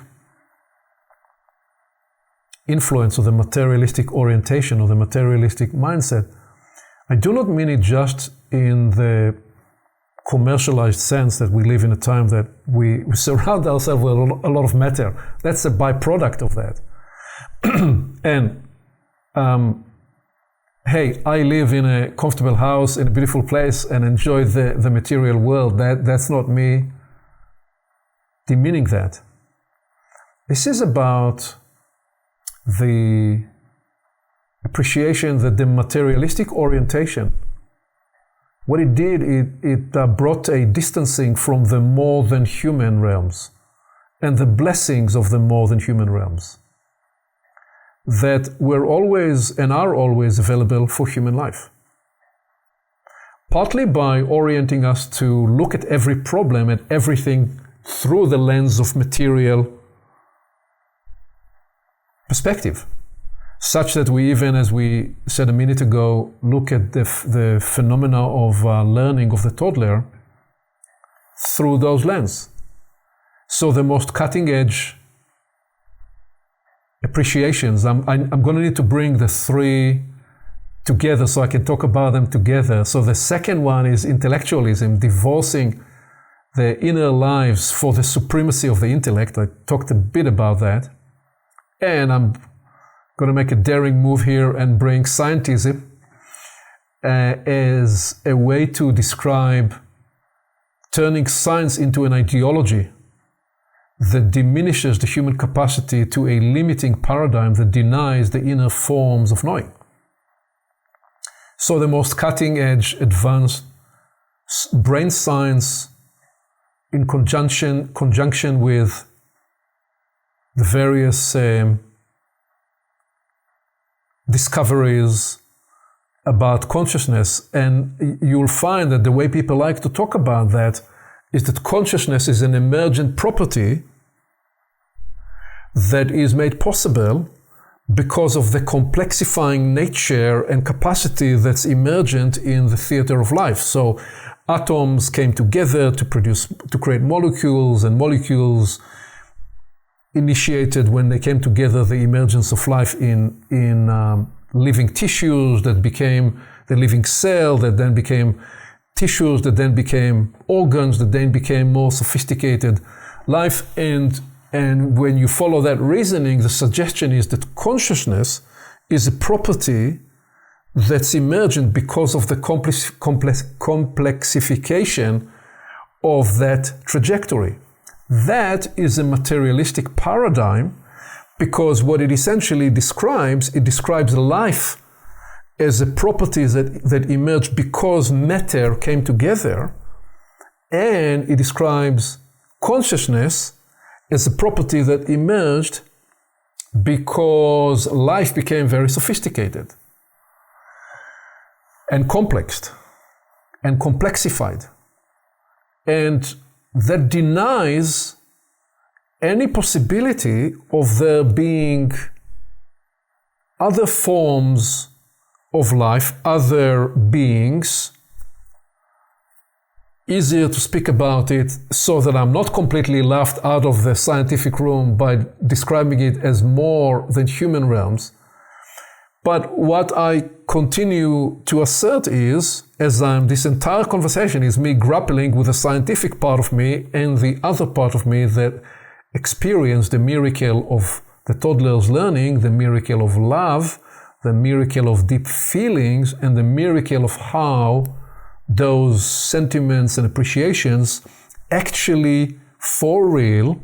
Speaker 1: influence or the materialistic orientation or the materialistic mindset, I do not mean it just in the commercialized sense that we live in a time that we surround ourselves with a lot of matter. That's a byproduct of that. And hey, I live in a comfortable house in a beautiful place and enjoy the material world. That's not me demeaning that. This is about the appreciation that the materialistic orientation, what it did, it brought a distancing from the more than human realms and the blessings of the more than human realms that were always and are always available for human life. Partly by orienting us to look at every problem and everything through the lens of material perspective, such that we even, as we said a minute ago, look at the phenomena of learning of the toddler through those lenses. So the most cutting edge appreciations, I'm going to need to bring the three together so I can talk about them together. So the second one is intellectualism, divorcing the inner lives for the supremacy of the intellect. I talked a bit about that. And I'm going to make a daring move here and bring scientism as a way to describe turning science into an ideology that diminishes the human capacity to a limiting paradigm that denies the inner forms of knowing. So the most cutting-edge, advanced brain science in conjunction with the various discoveries about consciousness. And you'll find that the way people like to talk about that is that consciousness is an emergent property that is made possible because of the complexifying nature and capacity that's emergent in the theater of life. So atoms came together to create molecules, and molecules initiated, when they came together, the emergence of life in living tissues that became the living cell, that then became tissues, that then became organs, that then became more sophisticated life. And when you follow that reasoning, the suggestion is that consciousness is a property that's emergent because of the complexification of that trajectory. That is a materialistic paradigm, because what it essentially describes, it describes life as a property that emerged because matter came together, and it describes consciousness as a property that emerged because life became very sophisticated and complex and complexified. And that denies any possibility of there being other forms of life, other beings. Easier to speak about it so that I'm not completely laughed out of the scientific room by describing it as more than human realms. But what I continue to assert is, this entire conversation is me grappling with the scientific part of me and the other part of me that experienced the miracle of the toddler's learning, the miracle of love, the miracle of deep feelings, and the miracle of how those sentiments and appreciations actually, for real,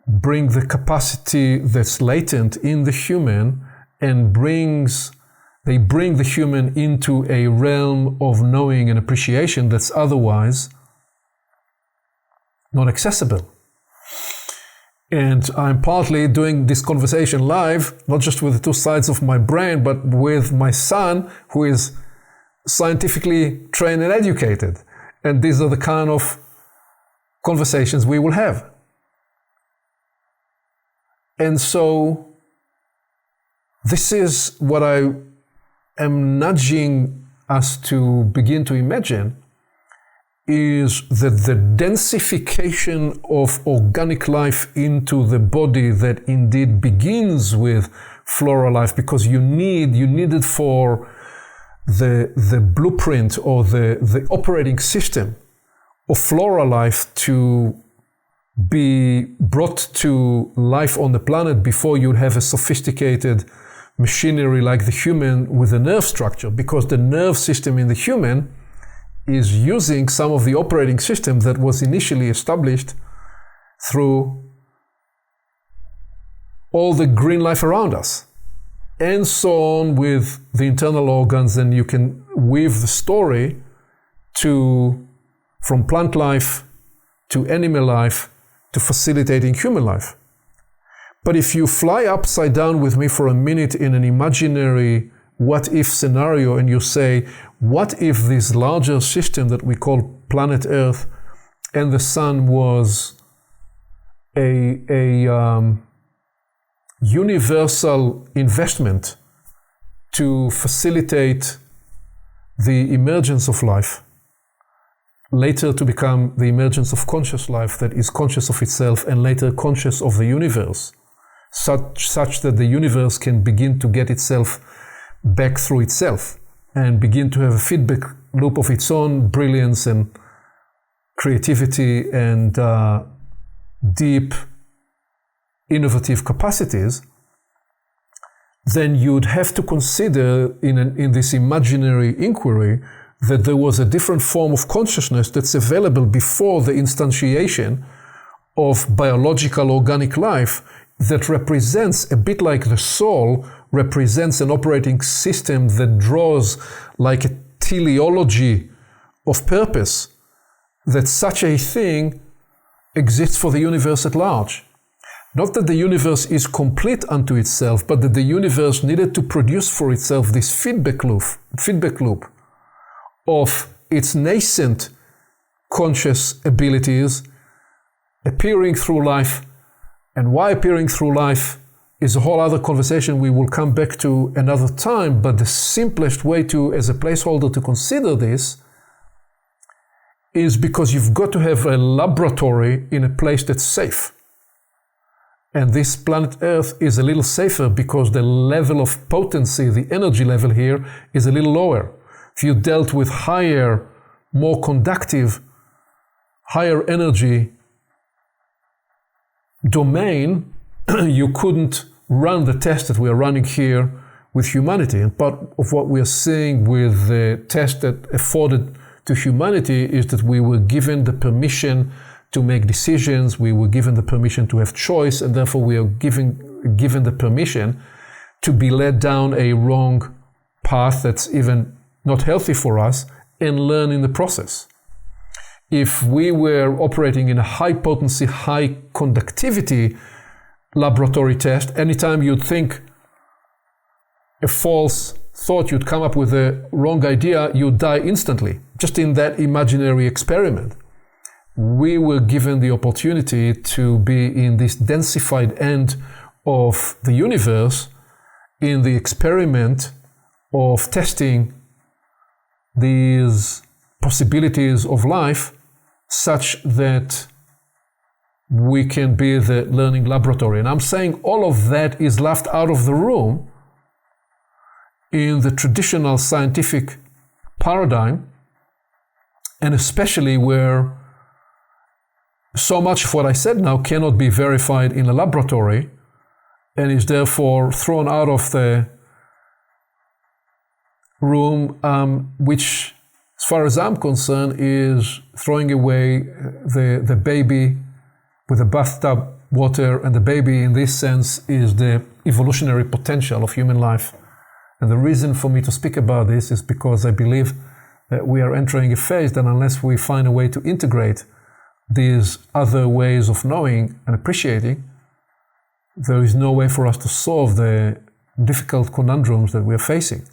Speaker 1: bring the capacity that's latent in the human and they bring the human into a realm of knowing and appreciation that's otherwise not accessible. And I'm partly doing this conversation live, not just with the two sides of my brain, but with my son, who is scientifically trained and educated. And these are the kind of conversations we will have. And so this is what I am nudging us to begin to imagine, is that the densification of organic life into the body that indeed begins with floral life, because you need it for the blueprint or the operating system of floral life to be brought to life on the planet before you have a sophisticated machinery like the human with a nerve structure, because the nerve system in the human is using some of the operating system that was initially established through all the green life around us, and so on with the internal organs, and you can weave the story from plant life to animal life to facilitating human life. But if you fly upside down with me for a minute in an imaginary what-if scenario, and you say, what if this larger system that we call planet Earth and the sun was a universal investment to facilitate the emergence of life, later to become the emergence of conscious life that is conscious of itself and later conscious of the universe, such that the universe can begin to get itself back through itself and begin to have a feedback loop of its own brilliance and creativity and deep innovative capacities, then you'd have to consider in this imaginary inquiry that there was a different form of consciousness that's available before the instantiation of biological organic life that represents, a bit like the soul, represents an operating system that draws like a teleology of purpose, that such a thing exists for the universe at large. Not that the universe is complete unto itself, but that the universe needed to produce for itself this feedback loop of its nascent conscious abilities appearing through life. And why appearing through life is a whole other conversation we will come back to another time, but the simplest way to, as a placeholder to consider this, is because you've got to have a laboratory in a place that's safe. And this planet Earth is a little safer because the level of potency, the energy level here, is a little lower. If you dealt with higher, more conductive, higher energy domain, you couldn't run the test that we are running here with humanity. And part of what we are seeing with the test that afforded to humanity is that we were given the permission to make decisions, we were given the permission to have choice, and therefore we are given the permission to be led down a wrong path that's even not healthy for us, and learn in the process. If we were operating in a high potency, high conductivity laboratory test, anytime you'd think a false thought, you'd come up with a wrong idea, you'd die instantly, just in that imaginary experiment. We were given the opportunity to be in this densified end of the universe, in the experiment of testing these possibilities of life, such that we can be the learning laboratory. And I'm saying all of that is left out of the room in the traditional scientific paradigm, and especially where so much of what I said now cannot be verified in a laboratory and is therefore thrown out of the room, which, as far as I'm concerned, is throwing away the baby with the bathtub water, and the baby in this sense is the evolutionary potential of human life. And the reason for me to speak about this is because I believe that we are entering a phase that unless we find a way to integrate these other ways of knowing and appreciating, there is no way for us to solve the difficult conundrums that we are facing.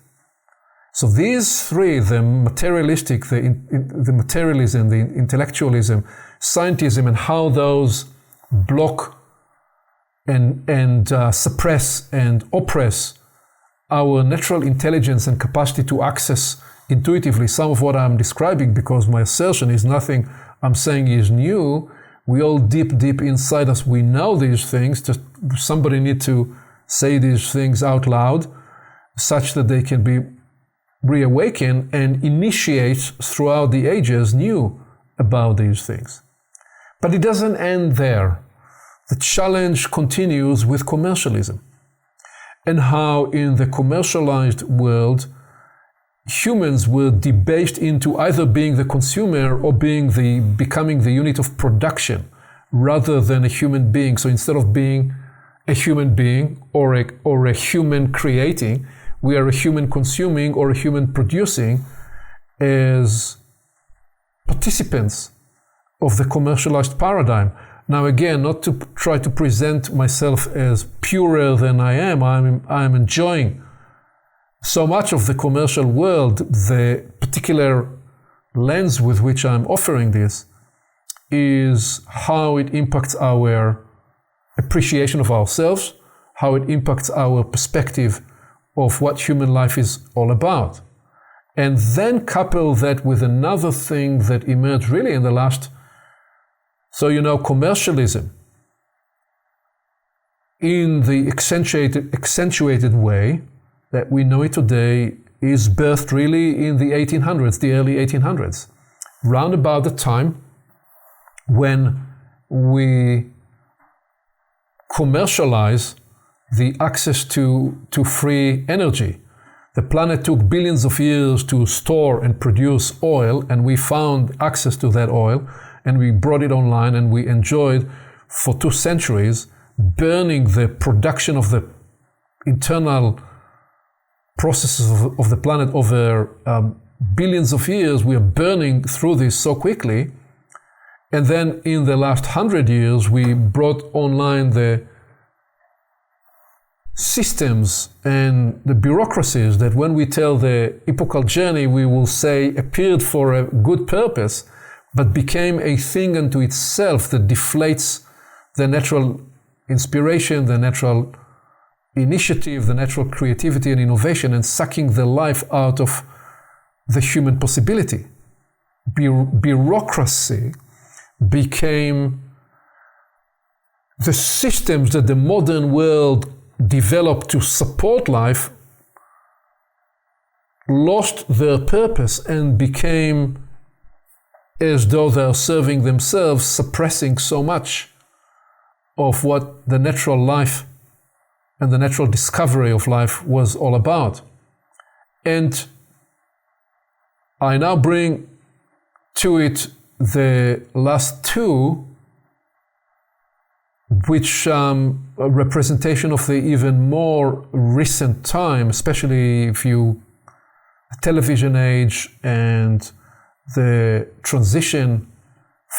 Speaker 1: So these three, the materialistic, the materialism, the intellectualism, scientism, and how those block and suppress and oppress our natural intelligence and capacity to access intuitively some of what I'm describing, because my assertion is nothing I'm saying is new. We all deep inside us, we know these things, just somebody need to say these things out loud such that they can be reawakened and initiate throughout the ages new about these things. But it doesn't end there. The challenge continues with commercialism, and how in the commercialized world humans were debased into either being the consumer or becoming the unit of production, rather than a human being. So instead of being a human being or a human creating, we are a human consuming or a human producing as participants of the commercialized paradigm. Now again, not to try to present myself as purer than I am, I'm enjoying so much of the commercial world. The particular lens with which I'm offering this is how it impacts our appreciation of ourselves, how it impacts our perspective of what human life is all about. And then couple that with another thing that emerged really in the last, so commercialism in the accentuated way that we know it today is birthed really in the 1800s, the early 1800s, round about the time when we commercialize the access to free energy. The planet took billions of years to store and produce oil, and we found access to that oil, and we brought it online, and we enjoyed for 2 centuries burning the production of the internal processes of the planet over billions of years. We are burning through this so quickly. And then in the last 100 years, we brought online the systems and the bureaucracies that when we tell the epochal journey, we will say appeared for a good purpose, but became a thing unto itself that deflates the natural inspiration, the natural initiative, the natural creativity and innovation, and sucking the life out of the human possibility. Bureaucracy became the systems that the modern world developed to support life, lost their purpose and became as though they are serving themselves, suppressing so much of what the natural life and the natural discovery of life was all about. And I now bring to it the last 2, which a representation of the even more recent time, especially if the television age and the transition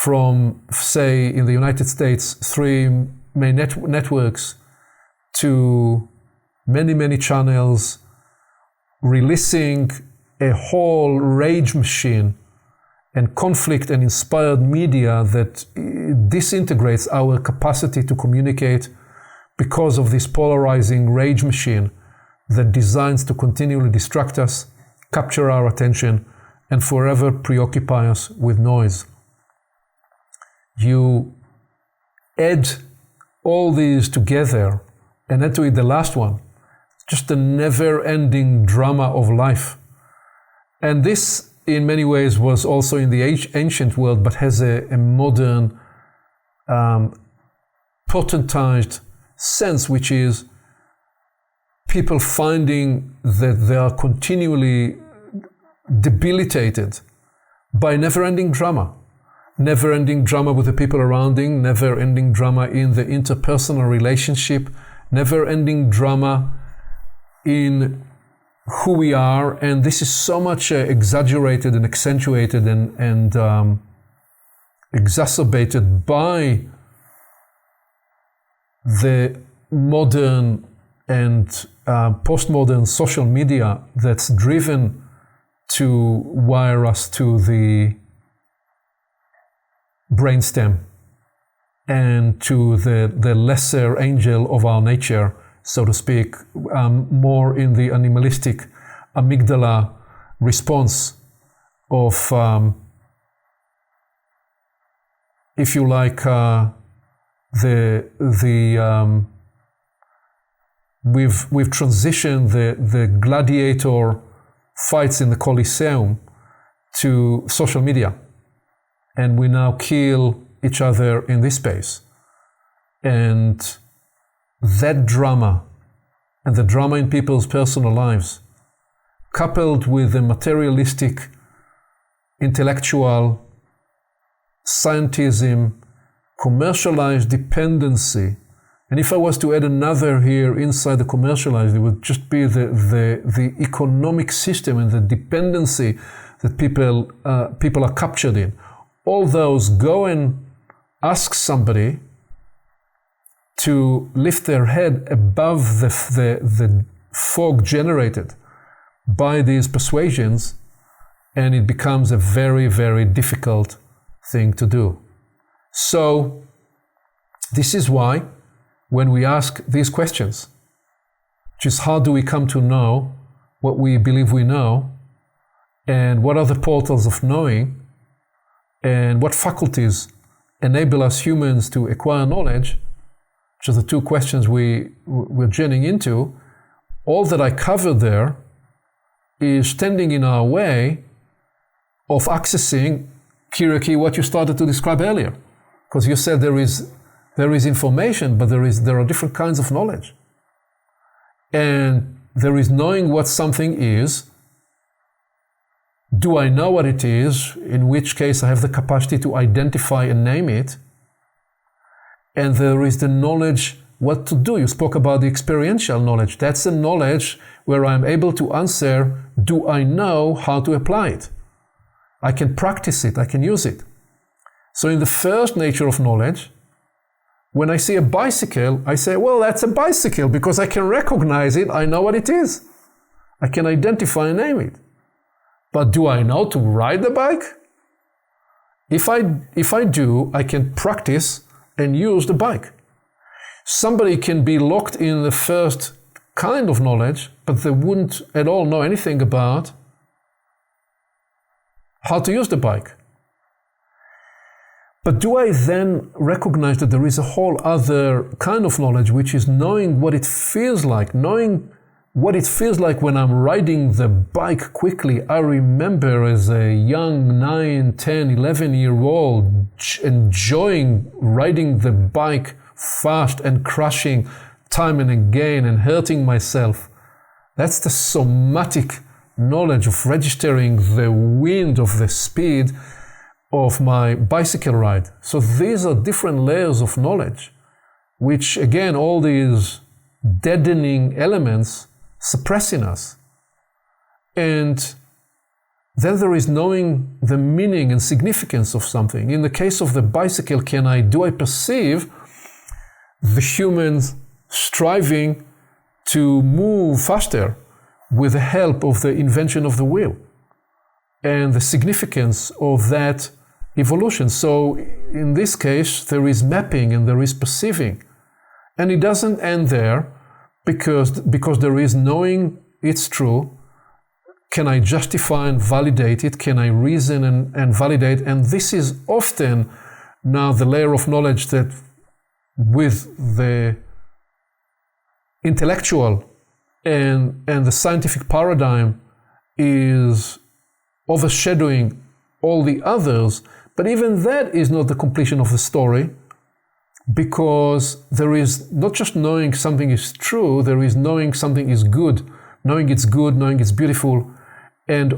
Speaker 1: from, say, in the United States, 3 main networks to many channels, releasing a whole rage machine and conflict and inspired media that disintegrates our capacity to communicate because of this polarizing rage machine that designs to continually distract us, capture our attention, and forever preoccupy us with noise. You add all these together and add to it the last one, just a never-ending drama of life. And this, in many ways, was also in the ancient world, but has a modern, potentized sense, which is people finding that they are continually debilitated by never-ending drama. Never-ending drama with the people around them, never-ending drama in the interpersonal relationship, never-ending drama in who we are. And this is so much exaggerated and accentuated and exacerbated by the modern and postmodern social media that's driven to wire us to the brainstem and to the lesser angel of our nature, so to speak, more in the animalistic amygdala response of, if you like, we've transitioned the gladiator fights in the Colosseum to social media, and we now kill each other in this space. And that drama and the drama in people's personal lives, coupled with the materialistic, intellectual, scientism, commercialized dependency. And if I was to add another here inside the commercialized, it would just be the economic system and the dependency that people are captured in. All those, go and ask somebody to lift their head above the fog generated by these persuasions, and it becomes a very, very difficult thing to do. So this is why when we ask these questions, which is how do we come to know what we believe we know, and what are the portals of knowing, and what faculties enable us humans to acquire knowledge, which are the two questions we're journeying into, all that I covered there is standing in our way of accessing, Kyriaki, what you started to describe earlier. Because you said there is information, but there are different kinds of knowledge. And there is knowing what something is. Do I know what it is? In which case I have the capacity to identify and name it. And there is the knowledge what to do. You spoke about the experiential knowledge. That's the knowledge where I'm able to answer, do I know how to apply it? I can practice it, I can use it. So in the first nature of knowledge, when I see a bicycle, I say, well, that's a bicycle because I can recognize it, I know what it is. I can identify and name it. But do I know to ride the bike? If I do, I can practice and use the bike. Somebody can be locked in the first kind of knowledge, but they wouldn't at all know anything about how to use the bike. But do I then recognize that there is a whole other kind of knowledge, which is knowing what it feels like, knowing what it feels like when I'm riding the bike quickly. I remember as a young 9, 10, 11-year-old enjoying riding the bike fast and crashing time and again and hurting myself. That's the somatic knowledge of registering the wind of the speed of my bicycle ride. So these are different layers of knowledge, which again, all these deadening elements suppress in us. And then there is knowing the meaning and significance of something. In the case of the bicycle, do I perceive the humans striving to move faster with the help of the invention of the wheel and the significance of that evolution? So in this case, there is mapping and there is perceiving. And it doesn't end there because there is knowing it's true. Can I justify and validate it? Can I reason and validate? And this is often now the layer of knowledge that with the intellectual and the scientific paradigm is overshadowing all the others. But even that is not the completion of the story, because there is not just knowing something is true, there is knowing something is good, knowing it's good, knowing it's beautiful, and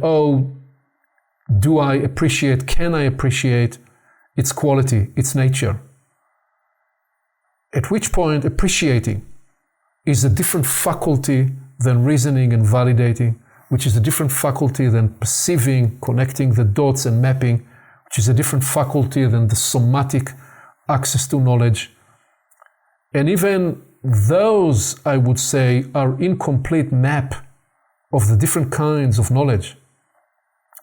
Speaker 1: can I appreciate its quality, its nature? At which point appreciating is a different faculty than reasoning and validating, which is a different faculty than perceiving, connecting the dots and mapping, which is a different faculty than the somatic access to knowledge. And even those, I would say, are incomplete map of the different kinds of knowledge.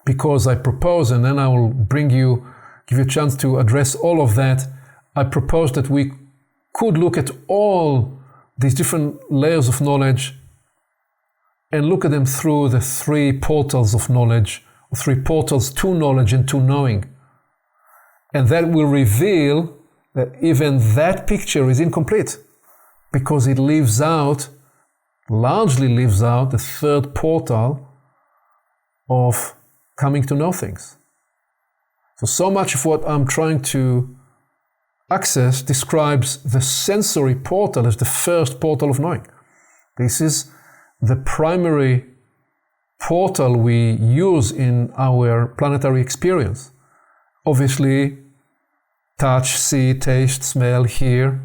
Speaker 1: Because I propose, and then I will give you a chance to address all of that, I propose that we could look at all these different layers of knowledge and look at them through the three portals of knowledge, three portals to knowledge and to knowing. And that will reveal that even that picture is incomplete because it largely leaves out the third portal of coming to know things. So much of what I'm trying to access describes the sensory portal as the first portal of knowing. This is the primary portal we use in our planetary experience. Obviously, touch, see, taste, smell, hear,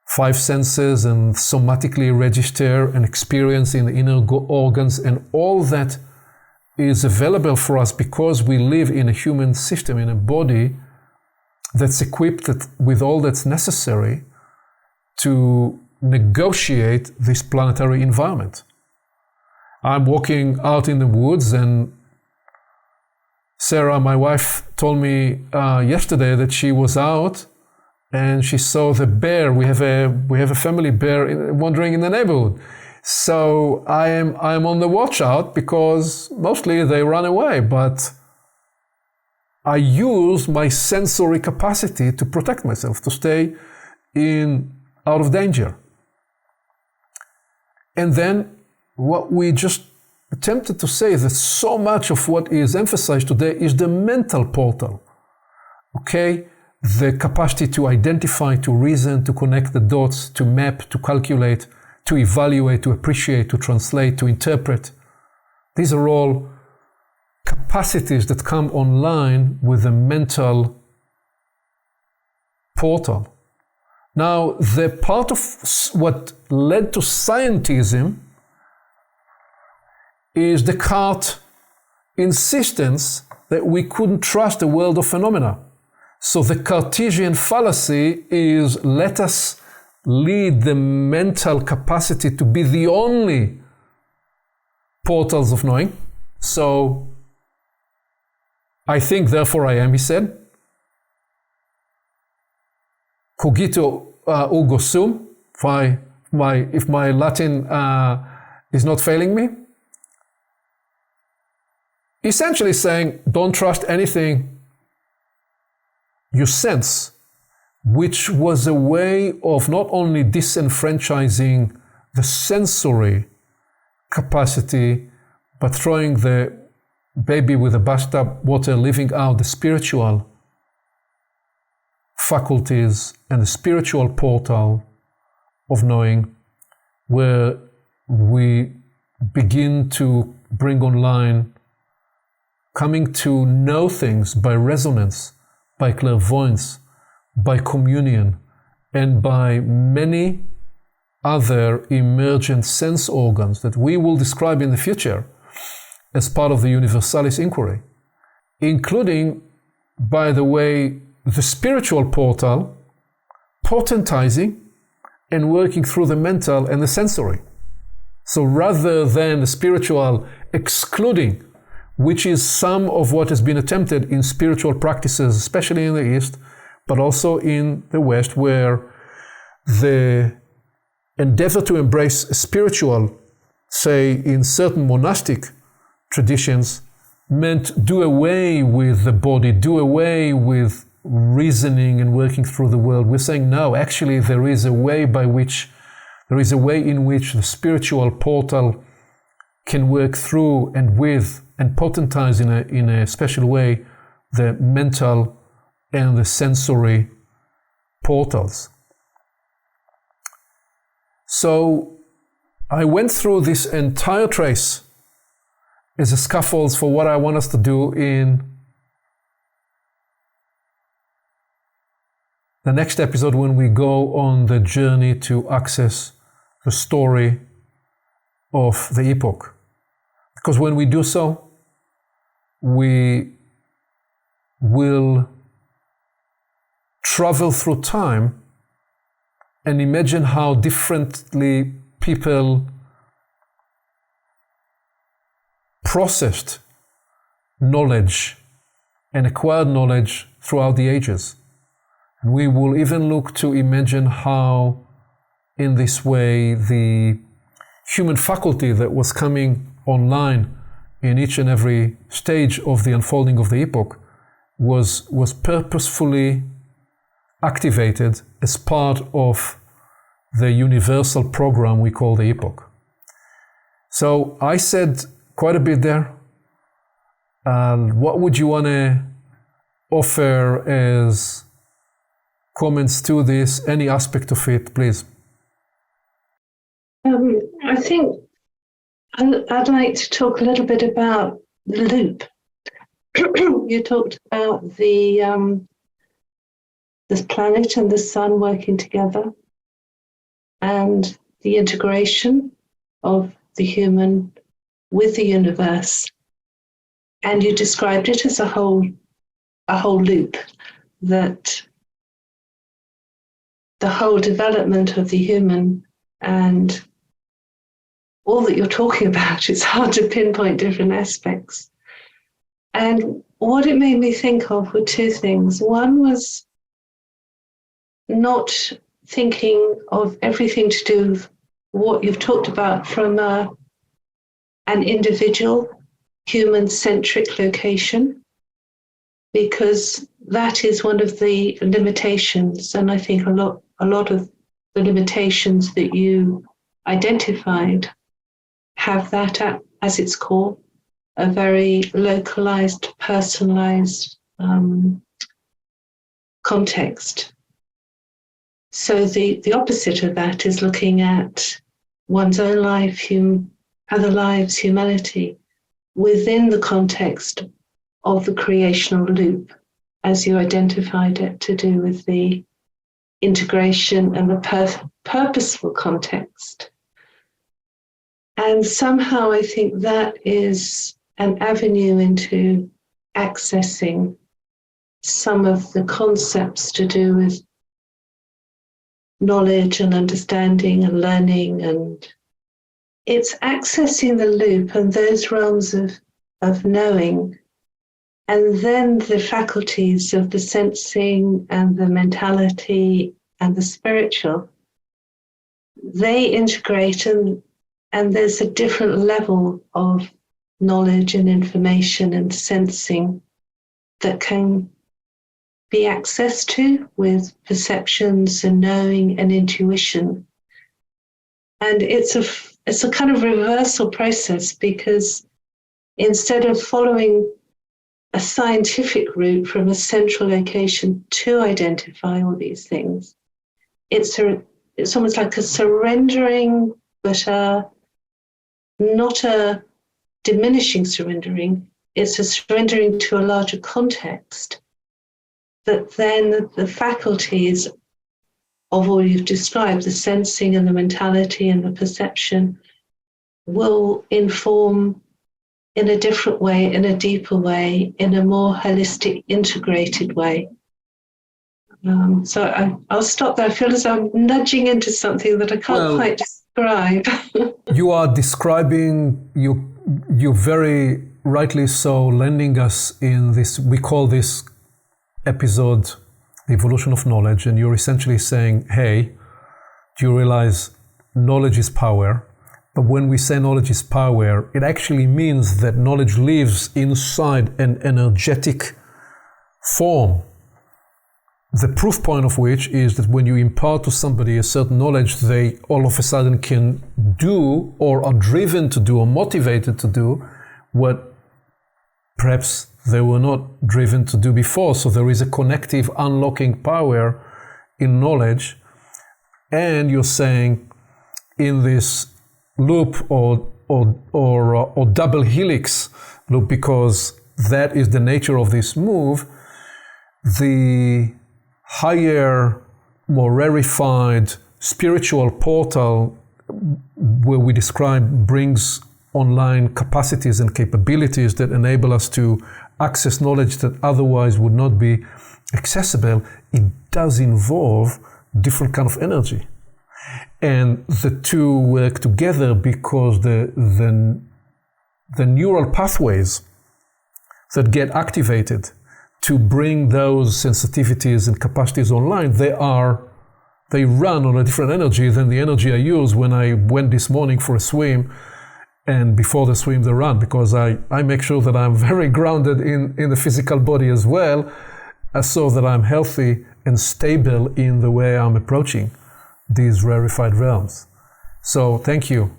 Speaker 1: 5 senses, and somatically register and experience in the inner organs, and all that is available for us because we live in a human system, in a body that's equipped with all that's necessary to negotiate this planetary environment. I'm walking out in the woods, and Sarah, my wife, told me yesterday that she was out and she saw the bear. We have a family bear wandering in the neighborhood. So I'm on the watch out because mostly they run away, but I use my sensory capacity to protect myself, to stay out of danger. And then what we just attempted to say is that so much of what is emphasized today is the mental portal. Okay? The capacity to identify, to reason, to connect the dots, to map, to calculate, to evaluate, to appreciate, to translate, to interpret. These are all capacities that come online with the mental portal. Now, the part of what led to scientism is Descartes' insistence that we couldn't trust the world of phenomena. So the Cartesian fallacy is, let us lead the mental capacity to be the only portals of knowing. So I think, therefore I am, he said. Cogito ergo sum, if my Latin is not failing me. Essentially saying, don't trust anything you sense, which was a way of not only disenfranchising the sensory capacity, but throwing the baby with the bathtub water, leaving out the spiritual faculties and the spiritual portal of knowing, where we begin to bring online coming to know things by resonance, by clairvoyance, by communion, and by many other emergent sense organs that we will describe in the future as part of the Universalis inquiry, including, by the way, the spiritual portal, potentizing and working through the mental and the sensory. So rather than the spiritual excluding, which is some of what has been attempted in spiritual practices, especially in the East, but also in the West, where the endeavor to embrace spiritual, say in certain monastic traditions, meant do away with the body, do away with reasoning and working through the world. We're saying no, actually there is a way in which the spiritual portal can work through and with and potentize in a special way the mental and the sensory portals. So I went through this entire trace as a scaffolds for what I want us to do in the next episode, when we go on the journey to access the story of the epoch. Because when we do so, we will travel through time and imagine how differently people processed knowledge and acquired knowledge throughout the ages. And we will even look to imagine how, in this way, the human faculty that was coming online in each and every stage of the unfolding of the epoch was purposefully activated as part of the universal program we call the epoch. So I said quite a bit there. What would you want to offer as comments to this? Any aspect of it, please.
Speaker 3: I think I'd like to talk a little bit about the loop. You talked about the the planet and the sun working together, and the integration of the human with the universe. And you described it as a whole loop, that the whole development of the human and all that you're talking about, it's hard to pinpoint different aspects. And what it made me think of were two things. One was not thinking of everything to do with what you've talked about from an individual, human-centric location, because that is one of the limitations. And I think a lot of the limitations that you identified have that as its core, a very localized, personalized context. So the opposite of that is looking at one's own life, other lives, humanity, within the context of the creational loop, as you identified it, to do with the integration and the purposeful context. And somehow I think that is an avenue into accessing some of the concepts to do with knowledge and understanding and learning, and it's accessing the loop and those realms of knowing, and then the faculties of the sensing and the mentality and the spiritual, they integrate, and there's a different level of knowledge and information and sensing that can be accessed to with perceptions and knowing and intuition. And it's a kind of reversal process, because instead of following a scientific route from a central location to identify all these things, it's almost like a surrendering, but not a diminishing surrendering. It's a surrendering to a larger context, that then the faculties of all you've described, the sensing and the mentality and the perception, will inform in a different way, in a deeper way, in a more holistic, integrated way. So I'll stop there. I feel as though I'm nudging into something that I can't quite describe.
Speaker 1: You are describing, you very rightly so, landing us in this, we call this episode The Evolution of Knowledge, and you're essentially saying, hey, do you realize knowledge is power? But when we say knowledge is power, it actually means that knowledge lives inside an energetic form. The proof point of which is that when you impart to somebody a certain knowledge, they all of a sudden can do, or are driven to do, or motivated to do what perhaps they were not driven to do before. So there is a connective unlocking power in knowledge. And you're saying in this loop or double helix loop, because that is the nature of this move, the higher, more rarefied spiritual portal where we describe brings online capacities and capabilities that enable us to access knowledge that otherwise would not be accessible. It does involve different kind of energy. And the two work together because the neural pathways that get activated to bring those sensitivities and capacities online, they run on a different energy than the energy I use when I went this morning for a swim, and before the swim, the run, because I make sure that I'm very grounded in the physical body as well, so that I'm healthy and stable in the way I'm approaching these rarefied realms. So thank you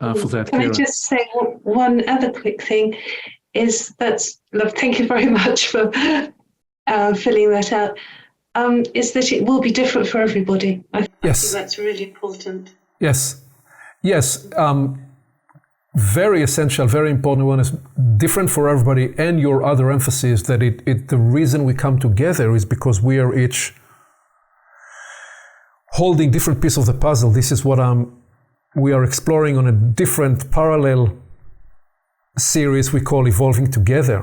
Speaker 1: for that.
Speaker 3: Can I just say one other quick thing? Thank you very much for filling that out. Is that it will be different for everybody. I think that's really important.
Speaker 1: Yes. Very essential, very important one is different for everybody. And your other emphasis that the reason we come together is because we are each holding different pieces of the puzzle. This is what we are exploring on a different parallel series we call Evolving Together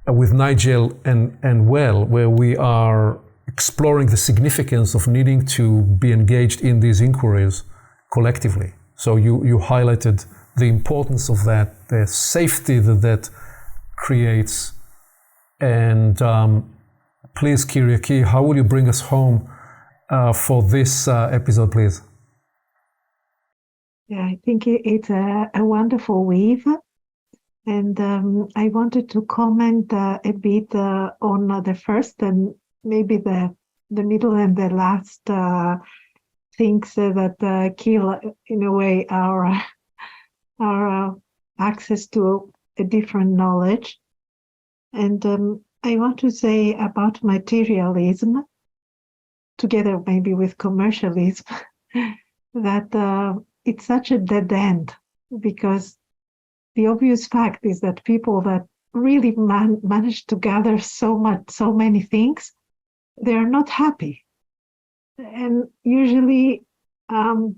Speaker 1: with Nigel and Well, where we are exploring the significance of needing to be engaged in these inquiries collectively. So you highlighted the importance of that, the safety that creates. And please, Kyriaki, how will you bring us home for this episode, please?
Speaker 2: Yeah, I think it's a wonderful weave. And I wanted to comment a bit on the first and maybe the middle and the last things that kill, in a way, our access to a different knowledge. And I want to say about materialism, together maybe with commercialism, that it's such a dead end, because the obvious fact is that people that really manage to gather so many things, they are not happy. And usually in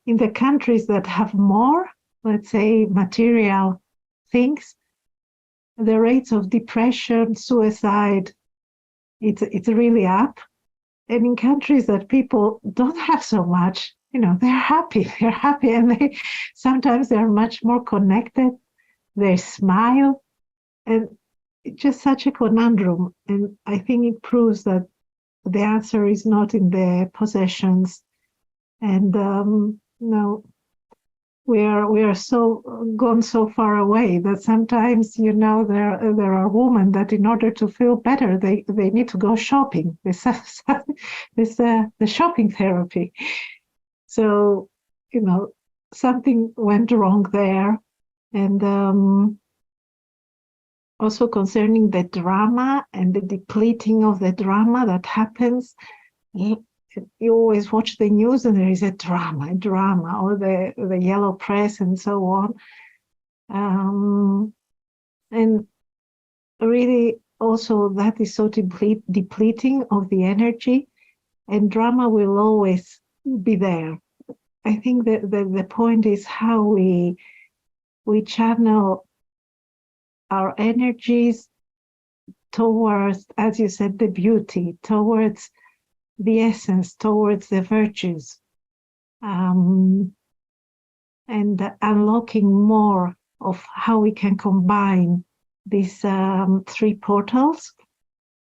Speaker 2: the countries that have more, let's say, material things, the rates of depression, suicide, it's really up. And in countries that people don't have so much, they're happy, and sometimes they're much more connected, they smile, and it's just such a conundrum. And I think it proves that the answer is not in the possessions. And we are so gone so far away that sometimes, there are women that in order to feel better, they need to go shopping. This the shopping therapy. So, something went wrong there. And also concerning the drama and the depleting of the drama that happens, you always watch the news and there is a drama, or the yellow press and so on. And really also that is so depleting of the energy, and drama will always be there. I think that the point is how we channel our energies towards, as you said, the beauty, towards the essence, towards the virtues, and unlocking more of how we can combine these three portals: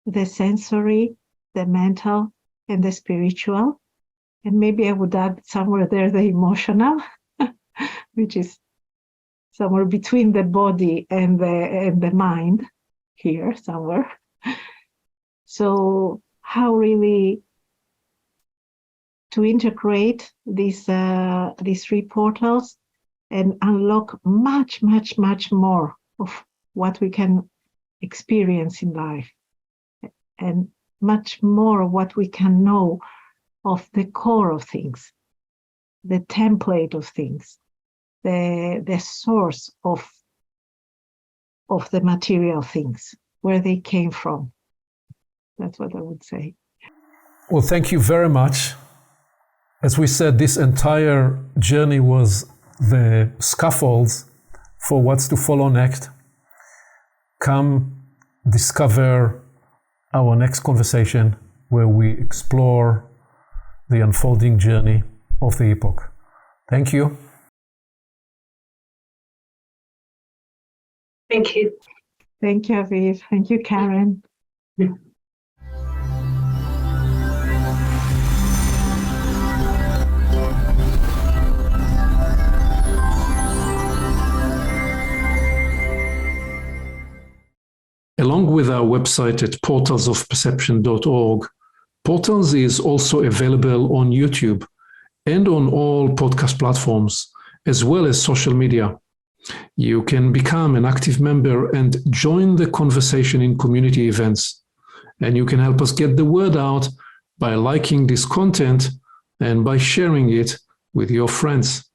Speaker 2: the sensory, the mental, and the spiritual. And maybe I would add somewhere there the emotional, which is somewhere between the body and the mind, here somewhere. So how really to integrate these three portals and unlock much more of what we can experience in life, and much more of what we can know of the core of things, the template of things, the source of the material things, where they came from. That's what I would say.
Speaker 1: Well, thank you very much. As we said, this entire journey was the scaffolds for what's to follow next. Come discover our next conversation, where we explore the unfolding journey of the epoch. Thank you.
Speaker 3: Thank you.
Speaker 2: Thank you, Aviv. Thank you, Karen.
Speaker 3: Yeah.
Speaker 1: Along with our website at portalsofperception.org, Portals is also available on YouTube and on all podcast platforms, as well as social media. You can become an active member and join the conversation in community events. And you can help us get the word out by liking this content and by sharing it with your friends.